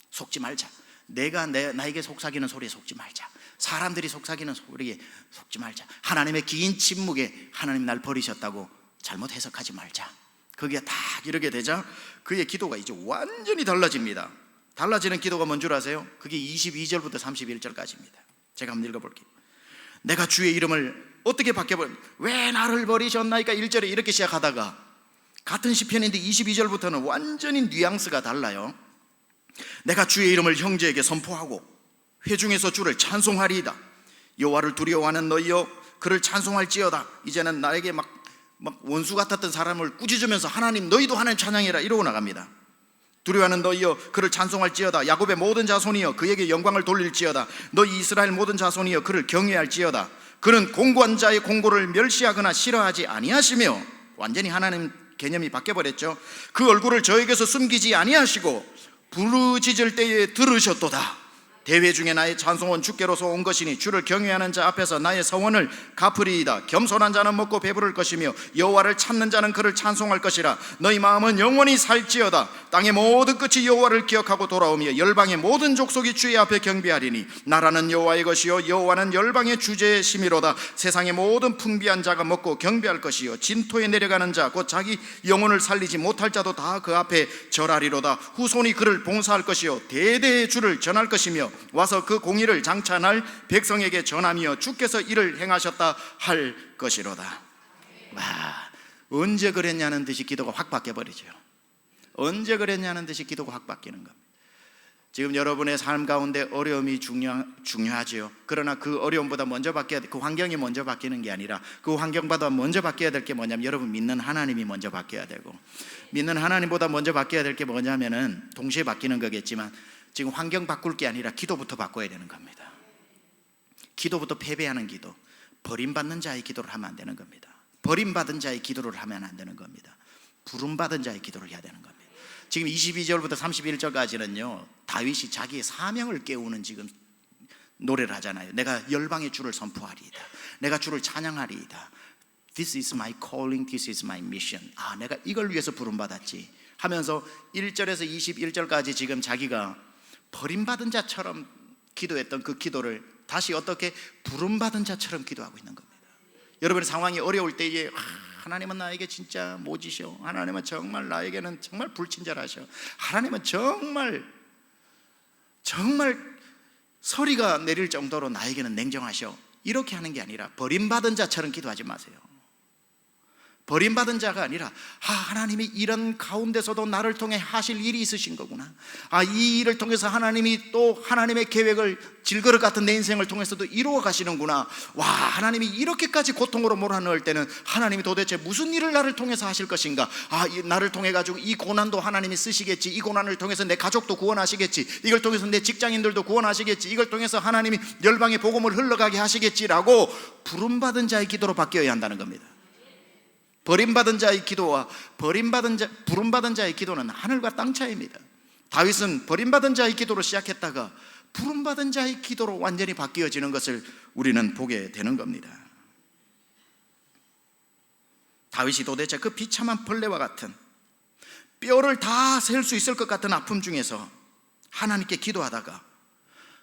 속지 말자, 내가 나에게 속삭이는 소리에 속지 말자, 사람들이 속삭이는 소리에 속지 말자, 하나님의 긴 침묵에 하나님 날 버리셨다고 잘못 해석하지 말자. 그게 딱 이렇게 되자 그의 기도가 이제 완전히 달라집니다. 달라지는 기도가 뭔 줄 아세요? 그게 22절부터 31절까지입니다. 제가 한번 읽어볼게요. 내가 주의 이름을 어떻게 왜 나를 버리셨나이까 1절에 이렇게 시작하다가 같은 시편인데 22절부터는 완전히 뉘앙스가 달라요. 내가 주의 이름을 형제에게 선포하고 회중에서 주를 찬송하리이다. 여호와를 두려워하는 너희여 그를 찬송할지어다. 이제는 나에게 막 원수 같았던 사람을 꾸짖으면서 하나님 너희도 하나님 찬양해라 이러고 나갑니다. 두려워하는 너희여 그를 찬송할지어다. 야곱의 모든 자손이여 그에게 영광을 돌릴지어다. 너희 이스라엘 모든 자손이여 그를 경외할지어다. 그는 공고한 자의 공고를 멸시하거나 싫어하지 아니하시며, 완전히 하나님 개념이 바뀌어버렸죠. 그 얼굴을 저에게서 숨기지 아니하시고 부르짖을 때에 들으셨도다. 대회 중에 나의 찬송은 주께로서 온 것이니 주를 경외하는 자 앞에서 나의 서원을 갚으리이다. 겸손한 자는 먹고 배부를 것이며 여호와를 찾는 자는 그를 찬송할 것이라. 너희 마음은 영원히 살지어다. 땅의 모든 끝이 여호와를 기억하고 돌아오며 열방의 모든 족속이 주의 앞에 경배하리니 나라는 여호와의 것이요 여호와는 열방의 주제의 심이로다. 세상의 모든 풍비한 자가 먹고 경배할 것이요 진토에 내려가는 자 곧 자기 영혼을 살리지 못할 자도 다 그 앞에 절하리로다. 후손이 그를 봉사할 것이요 대대의 주를 전할 것이며 와서 그 공의를 장차할 백성에게 전하며 주께서 이를 행하셨다 할 것이로다. 언제 그랬냐는 듯이 기도가 확 바뀌어버리죠. 언제 그랬냐는 듯이 기도가 확 바뀌는 겁니다. 지금 여러분의 삶 가운데 어려움이 중요하지요. 그러나 그 어려움보다 먼저 바뀌어야 돼. 그 환경이 먼저 바뀌는 게 아니라 그 환경보다 먼저 바뀌어야 될 게 뭐냐면 여러분 믿는 하나님이 먼저 바뀌어야 되고, 믿는 하나님보다 먼저 바뀌어야 될 게 뭐냐면은 동시에 바뀌는 거겠지만 지금 환경 바꿀 게 아니라 기도부터 바꿔야 되는 겁니다. 기도부터 패배하는 기도, 버림받는 자의 기도를 하면 안 되는 겁니다. 버림받은 자의 기도를 하면 안 되는 겁니다. 부름받은 자의 기도를 해야 되는 겁니다. 지금 22절부터 31절까지는요 다윗이 자기의 사명을 깨우는 지금 노래를 하잖아요. 내가 열방의 주를 선포하리이다. 내가 주를 찬양하리이다. This is my calling, this is my mission. 내가 이걸 위해서 부름받았지 하면서 1절에서 21절까지 지금 자기가 버림받은 자처럼 기도했던 그 기도를 다시 어떻게 부름받은 자처럼 기도하고 있는 겁니다. 여러분의 상황이 어려울 때에 하나님은 나에게 진짜 모지셔. 하나님은 정말 나에게는 정말 불친절하셔. 하나님은 정말 서리가 내릴 정도로 나에게는 냉정하셔. 이렇게 하는 게 아니라 버림받은 자처럼 기도하지 마세요. 버림받은 자가 아니라 하나님이 이런 가운데서도 나를 통해 하실 일이 있으신 거구나. 이 일을 통해서 하나님이 또 하나님의 계획을 질그릇 같은 내 인생을 통해서도 이루어 가시는구나. 하나님이 이렇게까지 고통으로 몰아넣을 때는 하나님이 도대체 무슨 일을 나를 통해서 하실 것인가. 나를 통해 가지고 이 고난도 하나님이 쓰시겠지. 이 고난을 통해서 내 가족도 구원하시겠지. 이걸 통해서 내 직장인들도 구원하시겠지. 이걸 통해서 하나님이 열방의 복음을 흘러가게 하시겠지라고 부름받은 자의 기도로 바뀌어야 한다는 겁니다. 버림받은 자의 기도와 부름받은 자의 기도는 하늘과 땅 차이입니다. 다윗은 버림받은 자의 기도로 시작했다가 부름받은 자의 기도로 완전히 바뀌어지는 것을 우리는 보게 되는 겁니다. 다윗이 도대체 그 비참한 벌레와 같은 뼈를 다 셀 수 있을 것 같은 아픔 중에서 하나님께 기도하다가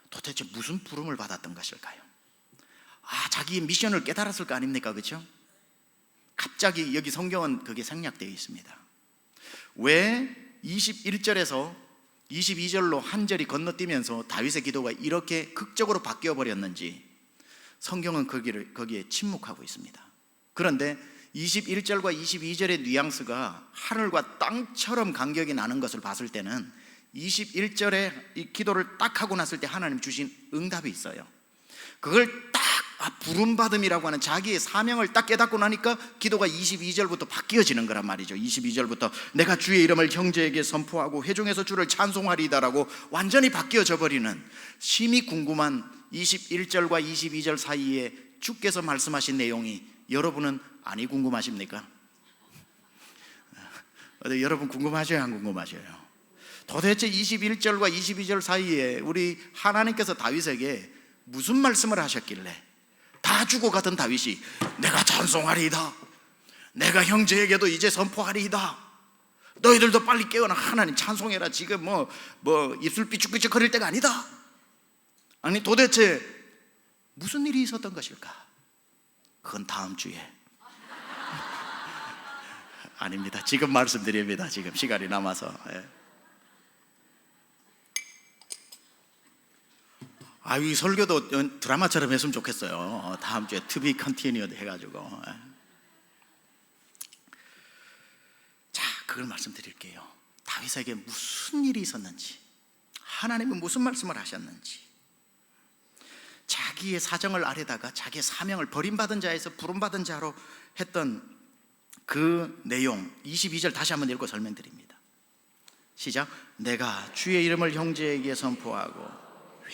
도대체 무슨 부름을 받았던 것일까요? 자기의 미션을 깨달았을 거 아닙니까? 그렇죠? 갑자기 여기 성경은 그게 생략되어 있습니다. 왜 21절에서 22절로 한 절이 건너뛰면서 다윗의 기도가 이렇게 극적으로 바뀌어 버렸는지 성경은 거기에 침묵하고 있습니다. 그런데 21절과 22절의 뉘앙스가 하늘과 땅처럼 간격이 나는 것을 봤을 때는 21절에 이 기도를 딱 하고 났을 때 하나님 주신 응답이 있어요. 그걸 딱 부름받음이라고 하는 자기의 사명을 딱 깨닫고 나니까 기도가 22절부터 바뀌어지는 거란 말이죠. 22절부터 내가 주의 이름을 형제에게 선포하고 회중에서 주를 찬송하리이다라고 완전히 바뀌어져 버리는, 심히 궁금한 21절과 22절 사이에 주께서 말씀하신 내용이 여러분은 아니 궁금하십니까? 여러분 궁금하셔요? 안 궁금하셔요? 도대체 21절과 22절 사이에 우리 하나님께서 다윗에게 무슨 말씀을 하셨길래 다 죽어가던 다윗이 내가 찬송하리이다, 내가 형제에게도 이제 선포하리이다, 너희들도 빨리 깨어나 하나님 찬송해라, 지금 뭐 입술 삐죽삐죽 거릴 때가 아니다. 아니 도대체 무슨 일이 있었던 것일까? 그건 다음 주에 아닙니다. 지금 말씀드립니다. 지금 시간이 남아서. 이 설교도 드라마처럼 했으면 좋겠어요. 다음 주에 to be continued 해가지고. 자, 그걸 말씀드릴게요. 다윗에게 무슨 일이 있었는지, 하나님은 무슨 말씀을 하셨는지, 자기의 사정을 아래다가 자기의 사명을 버림받은 자에서 부름받은 자로 했던 그 내용 22절 다시 한번 읽고 설명드립니다. 시작. 내가 주의 이름을 형제에게 선포하고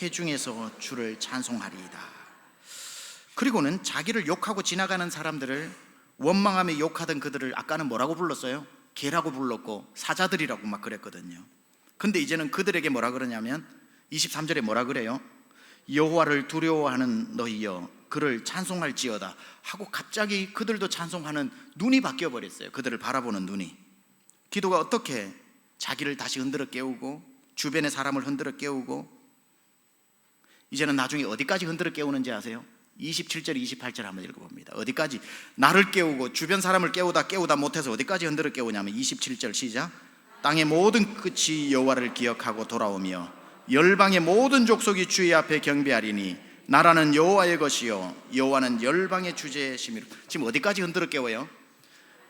회중에서 주를 찬송하리이다. 그리고는 자기를 욕하고 지나가는 사람들을 원망하며 욕하던 그들을 아까는 뭐라고 불렀어요? 개라고 불렀고 사자들이라고 막 그랬거든요. 근데 이제는 그들에게 뭐라 그러냐면 23절에 뭐라 그래요? 여호와를 두려워하는 너희여 그를 찬송할지어다 하고 갑자기 그들도 찬송하는 눈이 바뀌어 버렸어요. 그들을 바라보는 눈이. 기도가 어떻게 자기를 다시 흔들어 깨우고 주변의 사람을 흔들어 깨우고, 이제는 나중에 어디까지 흔들어 깨우는지 아세요? 27절 28절 한번 읽어봅니다. 어디까지 나를 깨우고 주변 사람을 깨우다 못해서 어디까지 흔들어 깨우냐면 27절 시작. 땅의 모든 끝이 여호와를 기억하고 돌아오며 열방의 모든 족속이 주의 앞에 경배하리니 나라는 여호와의 것이요 여호와는 열방의 주제심이로. 지금 어디까지 흔들어 깨워요?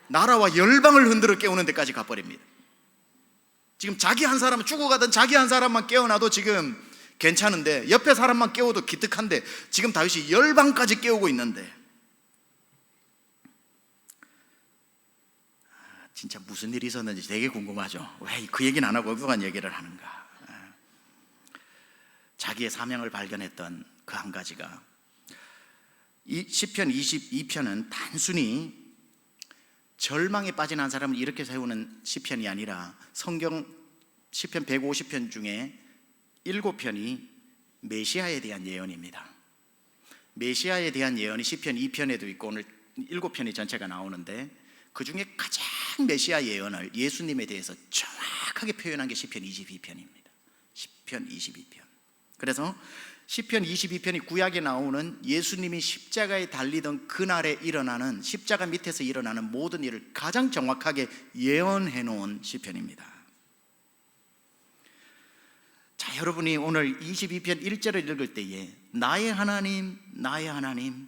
나라와 열방을 흔들어 깨우는 데까지 가버립니다. 지금 자기 한 사람, 죽어가던 자기 한 사람만 깨어나도 지금 괜찮은데 옆에 사람만 깨워도 기특한데 지금 다윗이 열방까지 깨우고 있는데, 진짜 무슨 일이 있었는지 되게 궁금하죠. 왜 그 얘기는 안 하고 그간 얘기를 하는가. 자기의 사명을 발견했던 그 한 가지가, 이 시편 22편은 단순히 절망에 빠진 한 사람을 이렇게 세우는 시편이 아니라 성경 시편 150편 중에 7편이 메시아에 대한 예언입니다. 메시아에 대한 예언이 시편 2편에도 있고 오늘 7편이 전체가 나오는데, 그 중에 가장 메시아 예언을 예수님에 대해서 정확하게 표현한 게 시편 22편입니다. 시편 22편. 그래서 시편 22편이 구약에 나오는 예수님이 십자가에 달리던 그날에 일어나는, 십자가 밑에서 일어나는 모든 일을 가장 정확하게 예언해 놓은 시편입니다. 자, 여러분이 오늘 22편 1절을 읽을 때에 나의 하나님 나의 하나님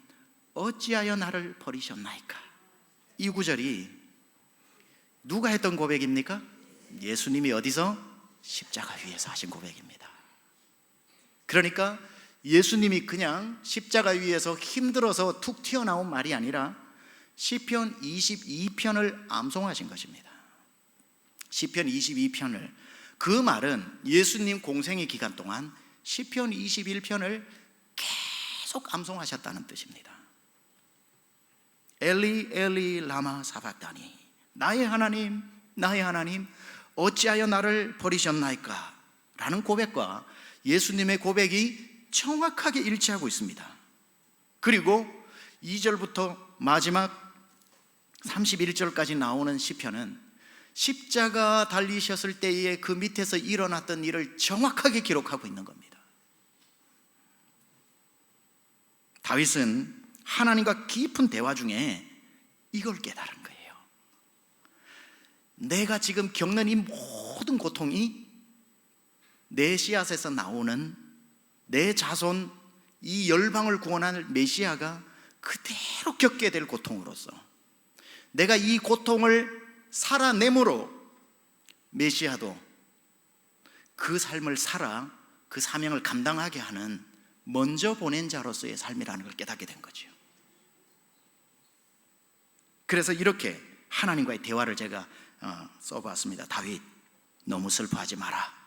어찌하여 나를 버리셨나이까, 이 구절이 누가 했던 고백입니까? 예수님이 어디서? 십자가 위에서 하신 고백입니다. 그러니까 예수님이 그냥 십자가 위에서 힘들어서 툭 튀어나온 말이 아니라 시편 22편을 암송하신 것입니다. 시편 22편을, 그 말은 예수님 공생의 기간 동안 시편 21편을 계속 암송하셨다는 뜻입니다. 엘리 엘리 라마 사박다니, 나의 하나님 나의 하나님 어찌하여 나를 버리셨나이까 라는 고백과 예수님의 고백이 정확하게 일치하고 있습니다. 그리고 2절부터 마지막 31절까지 나오는 시편은 십자가 달리셨을 때에 그 밑에서 일어났던 일을 정확하게 기록하고 있는 겁니다. 다윗은 하나님과 깊은 대화 중에 이걸 깨달은 거예요. 내가 지금 겪는 이 모든 고통이 내 씨앗에서 나오는 내 자손, 이 열방을 구원할 메시아가 그대로 겪게 될 고통으로서 내가 이 고통을 살아내므로 메시아도 그 삶을 살아 그 사명을 감당하게 하는 먼저 보낸 자로서의 삶이라는 걸 깨닫게 된 거죠. 그래서 이렇게 하나님과의 대화를 제가 써봤습니다. 다윗, 너무 슬퍼하지 마라.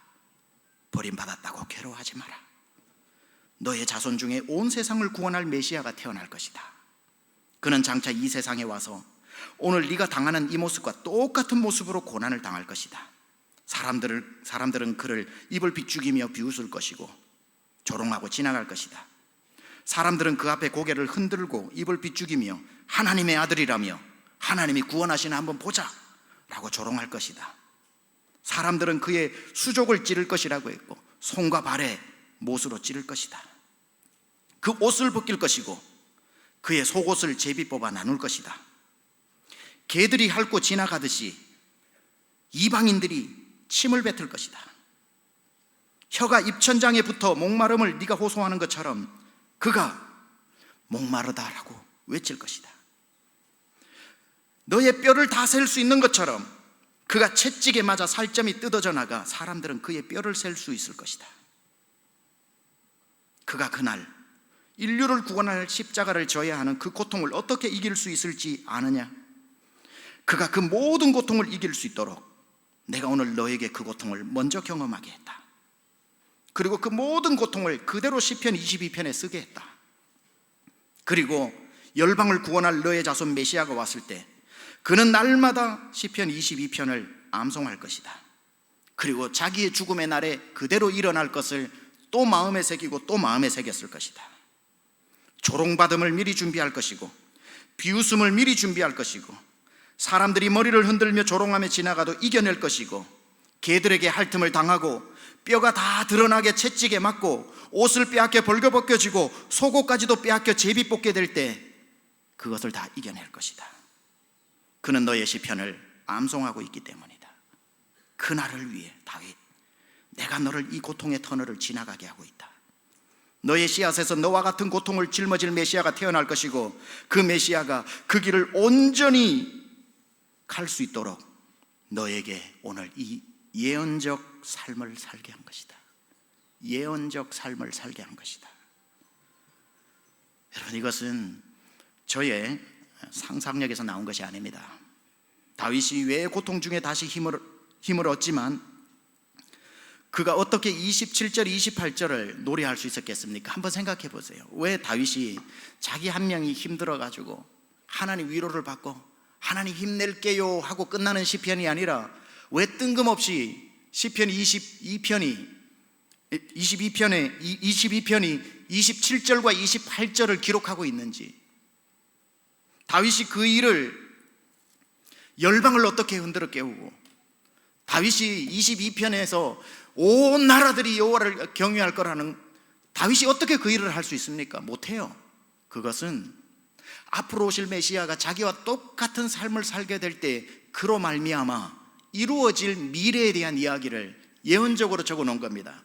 버림받았다고 괴로워하지 마라. 너의 자손 중에 온 세상을 구원할 메시아가 태어날 것이다. 그는 장차 이 세상에 와서 오늘 네가 당하는 이 모습과 똑같은 모습으로 고난을 당할 것이다. 사람들은 그를 입을 비죽이며 비웃을 것이고 조롱하고 지나갈 것이다. 사람들은 그 앞에 고개를 흔들고 입을 비죽이며 하나님의 아들이라며 하나님이 구원하시나 한번 보자 라고 조롱할 것이다. 사람들은 그의 수족을 찌를 것이라고 했고 손과 발에 못으로 찌를 것이다. 그 옷을 벗길 것이고 그의 속옷을 제비 뽑아 나눌 것이다. 개들이 핥고 지나가듯이 이방인들이 침을 뱉을 것이다. 혀가 입천장에 붙어 목마름을 네가 호소하는 것처럼 그가 목마르다라고 외칠 것이다. 너의 뼈를 다 셀 수 있는 것처럼 그가 채찍에 맞아 살점이 뜯어져 나가 사람들은 그의 뼈를 셀 수 있을 것이다. 그가 그날 인류를 구원할 십자가를 져야 하는 그 고통을 어떻게 이길 수 있을지 아느냐? 그가 그 모든 고통을 이길 수 있도록 내가 오늘 너에게 그 고통을 먼저 경험하게 했다. 그리고 그 모든 고통을 그대로 시편 22편에 쓰게 했다. 그리고 열방을 구원할 너의 자손 메시아가 왔을 때 그는 날마다 시편 22편을 암송할 것이다. 그리고 자기의 죽음의 날에 그대로 일어날 것을 또 마음에 새기고 또 마음에 새겼을 것이다. 조롱받음을 미리 준비할 것이고 비웃음을 미리 준비할 것이고 사람들이 머리를 흔들며 조롱하며 지나가도 이겨낼 것이고 개들에게 핥음을 당하고 뼈가 다 드러나게 채찍에 맞고 옷을 빼앗겨 벌거벗겨지고 속옷까지도 빼앗겨 제비 뽑게 될 때 그것을 다 이겨낼 것이다. 그는 너의 시편을 암송하고 있기 때문이다. 그날을 위해 다윗, 내가 너를 이 고통의 터널을 지나가게 하고 있다. 너의 씨앗에서 너와 같은 고통을 짊어질 메시아가 태어날 것이고 그 메시아가 그 길을 온전히 갈 수 있도록 너에게 오늘 이 예언적 삶을 살게 한 것이다. 예언적 삶을 살게 한 것이다. 여러분, 이것은 저의 상상력에서 나온 것이 아닙니다. 다윗이 왜 고통 중에 다시 힘을 얻지만 그가 어떻게 27절 28절을 노래할 수 있었겠습니까? 한번 생각해 보세요. 왜 다윗이 자기 한 명이 힘들어가지고 하나님 위로를 받고 하나님 힘낼게요 하고 끝나는 시편이 아니라 왜 뜬금없이 시편 22편이 27절과 28절을 기록하고 있는지, 다윗이 그 일을 열방을 어떻게 흔들어 깨우고, 다윗이 22편에서 온 나라들이 여호와를 경외할 거라는, 다윗이 어떻게 그 일을 할 수 있습니까? 못해요. 그것은 앞으로 오실 메시아가 자기와 똑같은 삶을 살게 될 때 그로 말미암아 이루어질 미래에 대한 이야기를 예언적으로 적어 놓은 겁니다.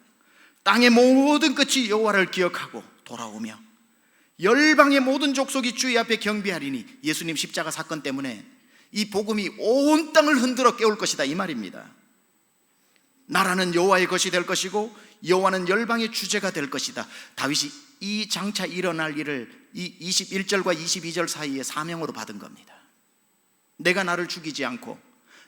땅의 모든 끝이 여호와를 기억하고 돌아오며 열방의 모든 족속이 주의 앞에 경배하리니, 예수님 십자가 사건 때문에 이 복음이 온 땅을 흔들어 깨울 것이다, 이 말입니다. 나라는 여호와의 것이 될 것이고 여호와는 열방의 주제가 될 것이다. 다윗이 이 장차 일어날 일을 이 21절과 22절 사이에 사명으로 받은 겁니다. 내가 나를 죽이지 않고,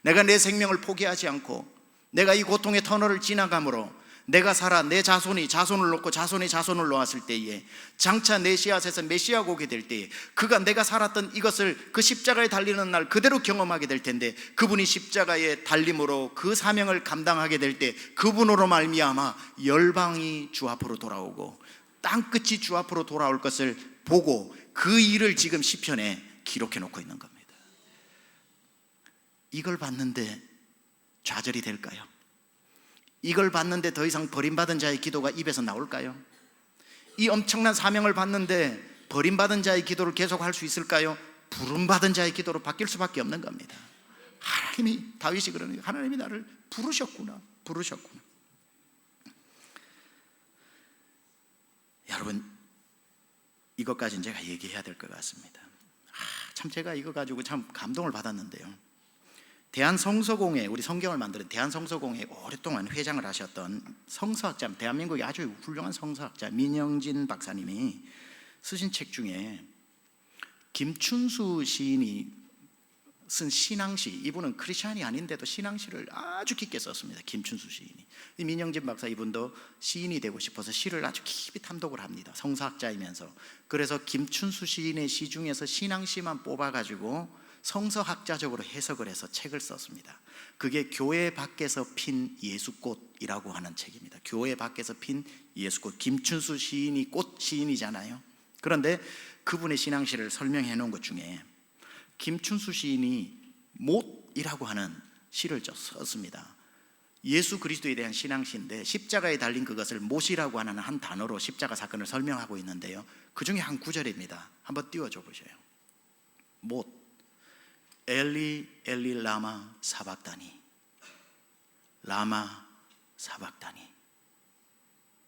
내가 내 생명을 포기하지 않고, 내가 이 고통의 터널을 지나감으로 내가 살아 내 자손이 자손을 놓고 자손이 자손을 놓았을 때에, 장차 내 씨앗에서 메시아가 오게 될 때에 그가 내가 살았던 이것을 그 십자가에 달리는 날 그대로 경험하게 될 텐데, 그분이 십자가에 달림으로 그 사명을 감당하게 될 때 그분으로 말미암아 열방이 주 앞으로 돌아오고 땅끝이 주 앞으로 돌아올 것을 보고 그 일을 지금 시편에 기록해 놓고 있는 겁니다. 이걸 봤는데 좌절이 될까요? 이걸 봤는데 더 이상 버림받은 자의 기도가 입에서 나올까요? 이 엄청난 사명을 받는데 버림받은 자의 기도를 계속 할 수 있을까요? 부름받은 자의 기도로 바뀔 수밖에 없는 겁니다. 하나님이, 다윗이 그러는 거예요. 하나님이 나를 부르셨구나. 여러분, 이것까지는 제가 얘기해야 될 것 같습니다. 참 제가 이거 가지고 참 감동을 받았는데요. 대한성서공회, 우리 성경을 만드는 대한성서공회 오랫동안 회장을 하셨던 성서학자, 대한민국의 아주 훌륭한 성서학자 민영진 박사님이 쓰신 책 중에 김춘수 시인이 쓴 신앙시, 이분은 크리스찬이 아닌데도 신앙시를 아주 깊게 썼습니다. 김춘수 시인이. 민영진 박사, 이분도 시인이 되고 싶어서 시를 아주 깊이 탐독을 합니다. 성서학자이면서. 그래서 김춘수 시인의 시 중에서 신앙시만 뽑아가지고 성서학자적으로 해석을 해서 책을 썼습니다. 그게 교회 밖에서 핀 예수꽃이라고 하는 책입니다. 교회 밖에서 핀 예수꽃. 김춘수 시인이 꽃 시인이잖아요. 그런데 그분의 신앙시를 설명해 놓은 것 중에 김춘수 시인이 못이라고 하는 시를 썼습니다. 예수 그리스도에 대한 신앙시인데 십자가에 달린 그것을 못이라고 하는 한 단어로 십자가 사건을 설명하고 있는데요, 그 중에 한 구절입니다. 한번 띄워줘 보세요. 못, 엘리 엘리 라마 사박다니, 라마 사박다니,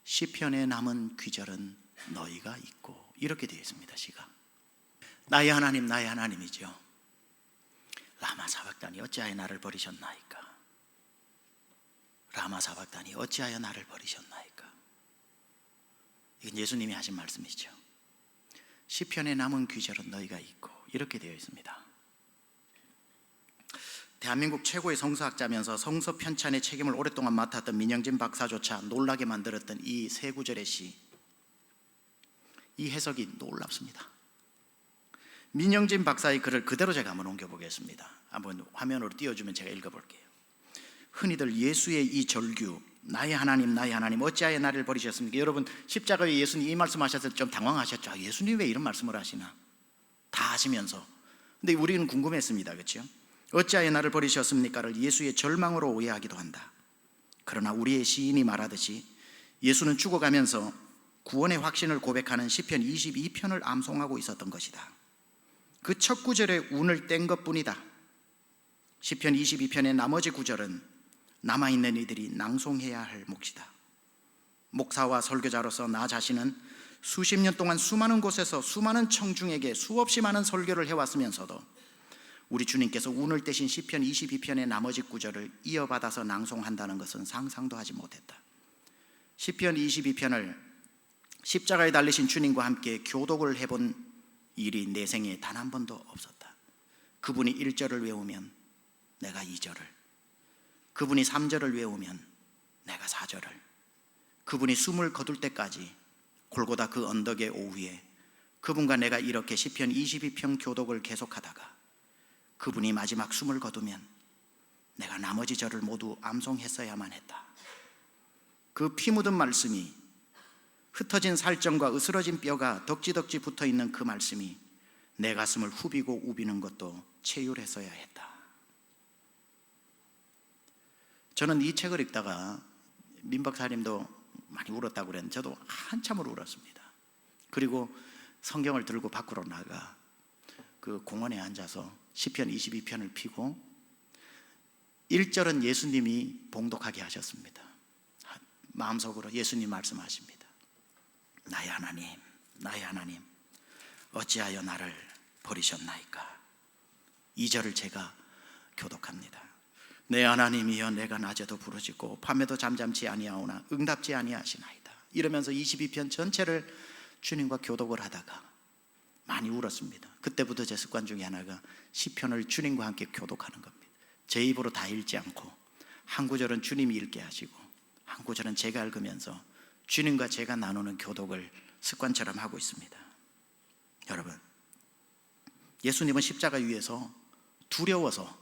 시편에 남은 귀절은 너희가 있고, 이렇게 되어 있습니다. 시가 나의 하나님, 나의 하나님이죠. 라마 사박다니 어찌하여 나를 버리셨나이까. 라마 사박다니 어찌하여 나를 버리셨나이까. 이건 예수님이 하신 말씀이죠. 시편에 남은 귀절은 너희가 있고, 이렇게 되어 있습니다. 대한민국 최고의 성서학자면서 성서 편찬의 책임을 오랫동안 맡았던 민영진 박사조차 놀라게 만들었던 이 세 구절의 시, 이 해석이 놀랍습니다. 민영진 박사의 글을 그대로 제가 한번 옮겨보겠습니다. 한번 화면으로 띄워주면 제가 읽어볼게요. 흔히들 예수의 이 절규, 나의 하나님 나의 하나님 어찌하여 나를 버리셨습니까? 여러분 십자가 위에 예수님 이 말씀하셨을 때 좀 당황하셨죠. 예수님 왜 이런 말씀을 하시나? 다 하시면서. 근데 우리는 궁금했습니다. 그렇죠? 어찌하여 나를 버리셨습니까를 예수의 절망으로 오해하기도 한다. 그러나 우리의 시인이 말하듯이 예수는 죽어가면서 구원의 확신을 고백하는 시편 22편을 암송하고 있었던 것이다. 그 첫 구절에 운을 뗀 것뿐이다. 시편 22편의 나머지 구절은 남아있는 이들이 낭송해야 할 몫이다. 목사와 설교자로서 나 자신은 수십 년 동안 수많은 곳에서 수많은 청중에게 수없이 많은 설교를 해왔으면서도 우리 주님께서 운을 떼신 시편 22편의 나머지 구절을 이어받아서 낭송한다는 것은 상상도 하지 못했다. 시편 22편을 십자가에 달리신 주님과 함께 교독을 해본 일이 내 생에 단 한 번도 없었다. 그분이 1절을 외우면 내가 2절을, 그분이 3절을 외우면 내가 4절을, 그분이 숨을 거둘 때까지 골고다 그 언덕의 오후에 그분과 내가 이렇게 시편 22편 교독을 계속하다가 그분이 마지막 숨을 거두면 내가 나머지 절을 모두 암송했어야만 했다. 그 피 묻은 말씀이, 흩어진 살점과 으스러진 뼈가 덕지덕지 붙어있는 그 말씀이 내 가슴을 후비고 우비는 것도 체휼했어야 했다. 저는 이 책을 읽다가 민 박사님도 많이 울었다고 그랬는데 저도 한참을 울었습니다. 그리고 성경을 들고 밖으로 나가 그 공원에 앉아서 시편 22편을 펴고 1절은 예수님이 봉독하게 하셨습니다. 마음속으로 예수님 말씀하십니다. 나의 하나님 나의 하나님 어찌하여 나를 버리셨나이까. 2절을 제가 교독합니다. 내 하나님이여 내가 낮에도 부르짖고 밤에도 잠잠치 아니하오나 응답지 아니하시나이다. 이러면서 22편 전체를 주님과 교독을 하다가 많이 울었습니다. 그때부터 제 습관 중에 하나가 시편을 주님과 함께 교독하는 겁니다. 제 입으로 다 읽지 않고 한 구절은 주님이 읽게 하시고 한 구절은 제가 읽으면서 주님과 제가 나누는 교독을 습관처럼 하고 있습니다. 여러분, 예수님은 십자가 위에서 두려워서,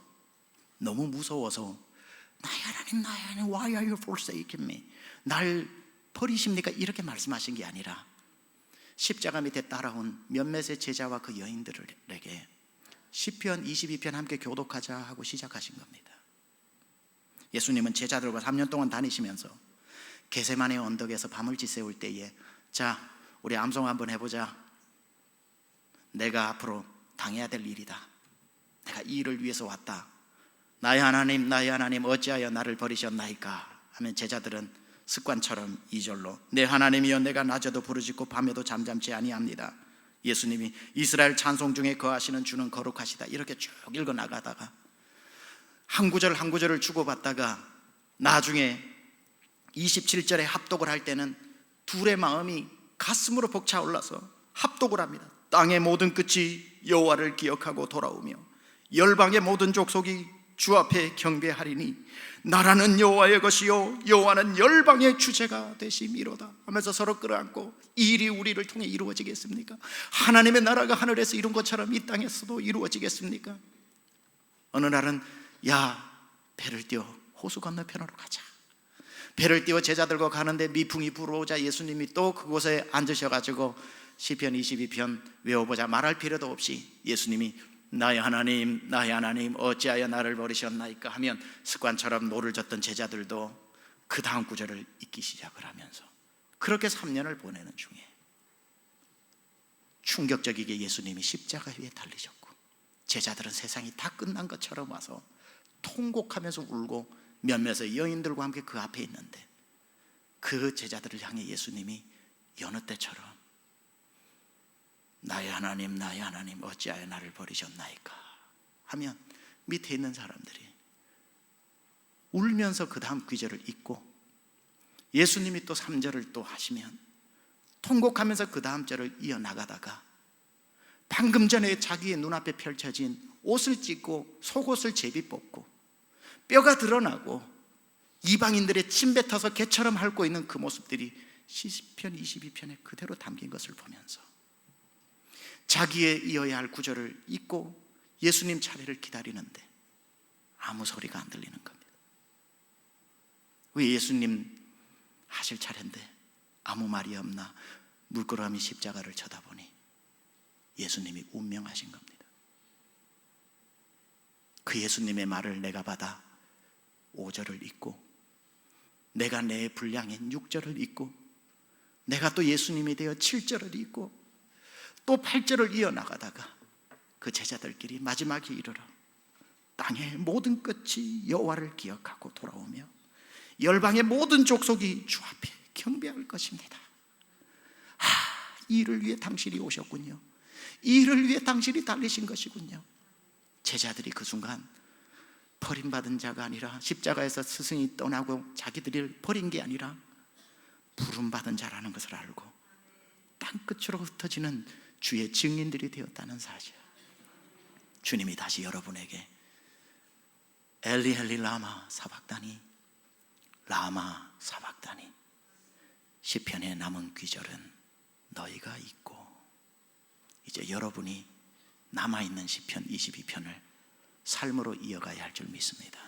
너무 무서워서 나의 하나님 나의 하나님 why are you forsaking me, 날 버리십니까? 이렇게 말씀하신 게 아니라 십자가 밑에 따라온 몇몇의 제자와 그 여인들에게 시편 22편 함께 교독하자 하고 시작하신 겁니다. 예수님은 제자들과 3년 동안 다니시면서 겟세마네 언덕에서 밤을 지새울 때에 자 우리 암송 한번 해보자. 내가 앞으로 당해야 될 일이다. 내가 이 일을 위해서 왔다. 나의 하나님 어찌하여 나를 버리셨나이까 하면 제자들은 습관처럼 2절로 내 하나님이여 내가 낮에도 부르짖고 밤에도 잠잠치 아니합니다. 예수님이 이스라엘 찬송 중에 거하시는 주는 거룩하시다 이렇게 쭉 읽어나가다가 한 구절 한 구절을 주고받다가 나중에 27절에 합독을 할 때는 둘의 마음이 가슴으로 벅차올라서 합독을 합니다. 땅의 모든 끝이 여호와를 기억하고 돌아오며 열방의 모든 족속이 주 앞에 경배하리니 나라는 여호와의 것이요 여호와는 열방의 주제가 되심이로다 하면서 서로 끌어안고 이 일이 우리를 통해 이루어지겠습니까? 하나님의 나라가 하늘에서 이룬 것처럼 이 땅에서도 이루어지겠습니까? 어느 날은 야 배를 띄워 호수 건너편으로 가자. 배를 띄워 제자들과 가는데 미풍이 불어오자 예수님이 또 그곳에 앉으셔가지고 시편 22편 외워보자 말할 필요도 없이 예수님이 나의 하나님 어찌하여 나를 버리셨나이까 하면 습관처럼 노를 젓던 제자들도 그 다음 구절을 읽기 시작을 하면서 그렇게 3년을 보내는 중에 충격적이게 예수님이 십자가 위에 달리셨고 제자들은 세상이 다 끝난 것처럼 와서 통곡하면서 울고 몇몇의 여인들과 함께 그 앞에 있는데 그 제자들을 향해 예수님이 여느 때처럼 나의 하나님 어찌하여 나를 버리셨나이까 하면 밑에 있는 사람들이 울면서 그 다음 구절을 읽고 예수님이 또 3절을 또 하시면 통곡하면서 그 다음 절을 이어나가다가 방금 전에 자기의 눈앞에 펼쳐진 옷을 찢고 속옷을 제비 뽑고 뼈가 드러나고 이방인들의 침 뱉어서 개처럼 핥고 있는 그 모습들이 시편 22편에 그대로 담긴 것을 보면서 자기의 이어야 할 구절을 읽고 예수님 차례를 기다리는데 아무 소리가 안 들리는 겁니다. 왜 예수님 하실 차례인데 아무 말이 없나? 물끄러미 십자가를 쳐다보니 예수님이 운명하신 겁니다. 그 예수님의 말을 내가 받아 5절을 읽고, 내가 내 분량인 6절을 읽고, 내가 또 예수님이 되어 7절을 읽고 또 8절을 이어나가다가 그 제자들끼리 마지막에 이르러 땅의 모든 끝이 여호와를 기억하고 돌아오며 열방의 모든 족속이 주 앞에 경배할 것입니다. 이 일을 위해 당신이 오셨군요. 이 일을 위해 당신이 달리신 것이군요. 제자들이 그 순간 버림받은 자가 아니라, 십자가에서 스승이 떠나고 자기들이 버린 게 아니라 부름받은 자라는 것을 알고 땅끝으로 흩어지는 주의 증인들이 되었다는 사실. 주님이 다시 여러분에게 엘리 엘리 라마 사박다니, 라마 사박다니, 시편의 남은 귀절은 너희가 있고, 이제 여러분이 남아있는 시편 22편을 삶으로 이어가야 할 줄 믿습니다.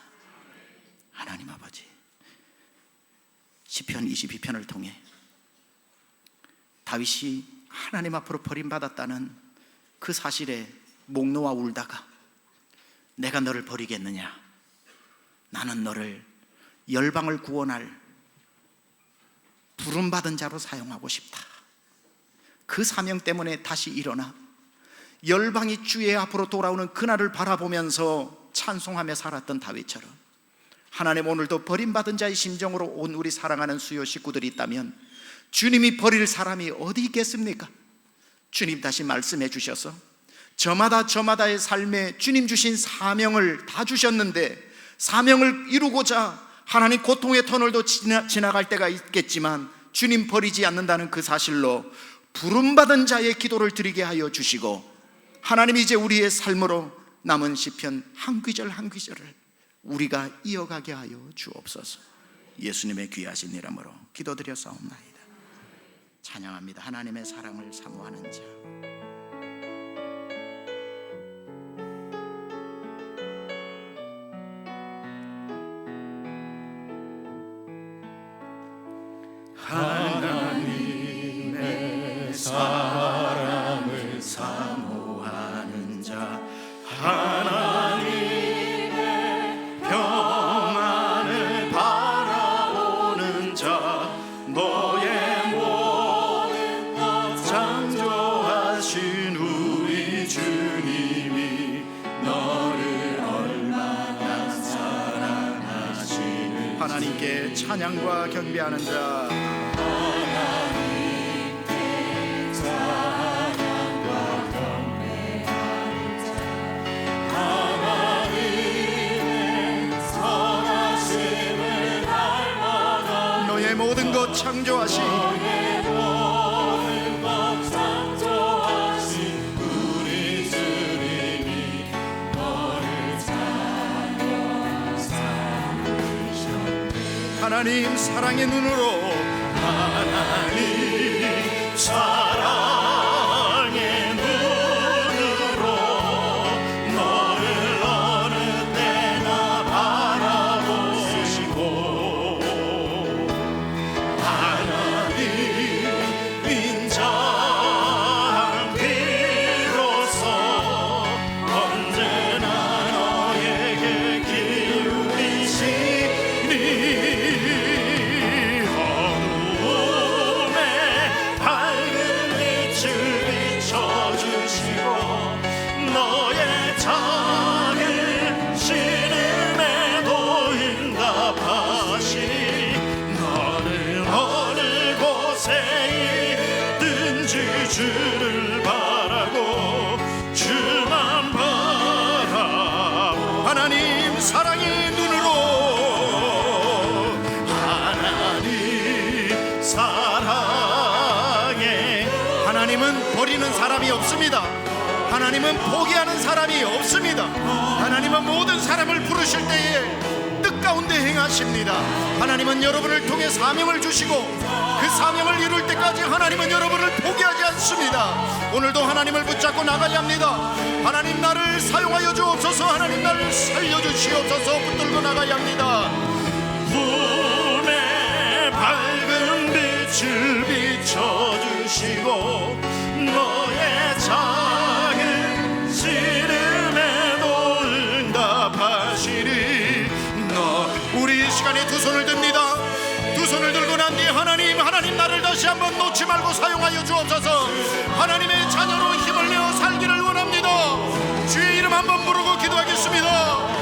하나님 아버지, 시편 22편을 통해 다윗이 하나님 앞으로 버림받았다는 그 사실에 목 놓아 울다가 내가 너를 버리겠느냐, 나는 너를 열방을 구원할 부름받은 자로 사용하고 싶다. 그 사명 때문에 다시 일어나 열방이 주의 앞으로 돌아오는 그날을 바라보면서 찬송하며 살았던 다윗처럼, 하나님 오늘도 버림받은 자의 심정으로 온 우리 사랑하는 수요 식구들이 있다면 주님이 버릴 사람이 어디 있겠습니까? 주님 다시 말씀해 주셔서 저마다의 삶에 주님 주신 사명을 다 주셨는데, 사명을 이루고자 하나님 고통의 터널도 지나갈 때가 있겠지만 주님 버리지 않는다는 그 사실로 부름받은 자의 기도를 드리게 하여 주시고, 하나님 이제 우리의 삶으로 남은 시편 한 귀절 한 귀절을 우리가 이어가게 하여 주옵소서. 예수님의 귀하신 이름으로 기도드렸사옵나이다. 찬양합니다. 하나님의 사랑을 사모하는 자. 하나님의 사랑을 사모하는 자, 하나님의 평안을 바라보는 자, 너의 모든 것 창조하신 우리 주님이 너를 얼마나 사랑하시는지 하나님께 찬양과 경배하는 자, 모든 것 창조하신 우리 주님이 너를 삼으셨네. 하나님 사랑의 눈으로, 하나님 사랑의 눈으로 너를 어느 때나 바라보시고, 주를 바라고 주만 바라보, 하나님 사랑의 눈으로, 하나님 사랑의, 하나님은 버리는 사람이 없습니다. 하나님은 포기하는 사람이 없습니다. 하나님은 모든 사람을 부르실 때에 뜻 가운데 행하십니다. 하나님은 여러분을 통해 사명을 주시고 그 사명을 이룰 때까지 하나님은 여러분을 포기하지 않습니다. 오늘도 하나님을 붙잡고 나가야 합니다. 하나님 나를 사용하여 주옵소서, 하나님 나를 살려주시옵소서 붙들고 나가야 합니다. 빛을 비춰주시고 너의 작은 시름에도 응답하시리. 우리 이 시간에 두 손을 듭니다. 두 손을 들고 난 뒤에 하나님 나를 다시 한번 놓지 말고 사용하여 주옵소서. 하나님의 자녀로 힘을 내어 살기를 원합니다. 주의 이름 한번 부르고 기도하겠습니다.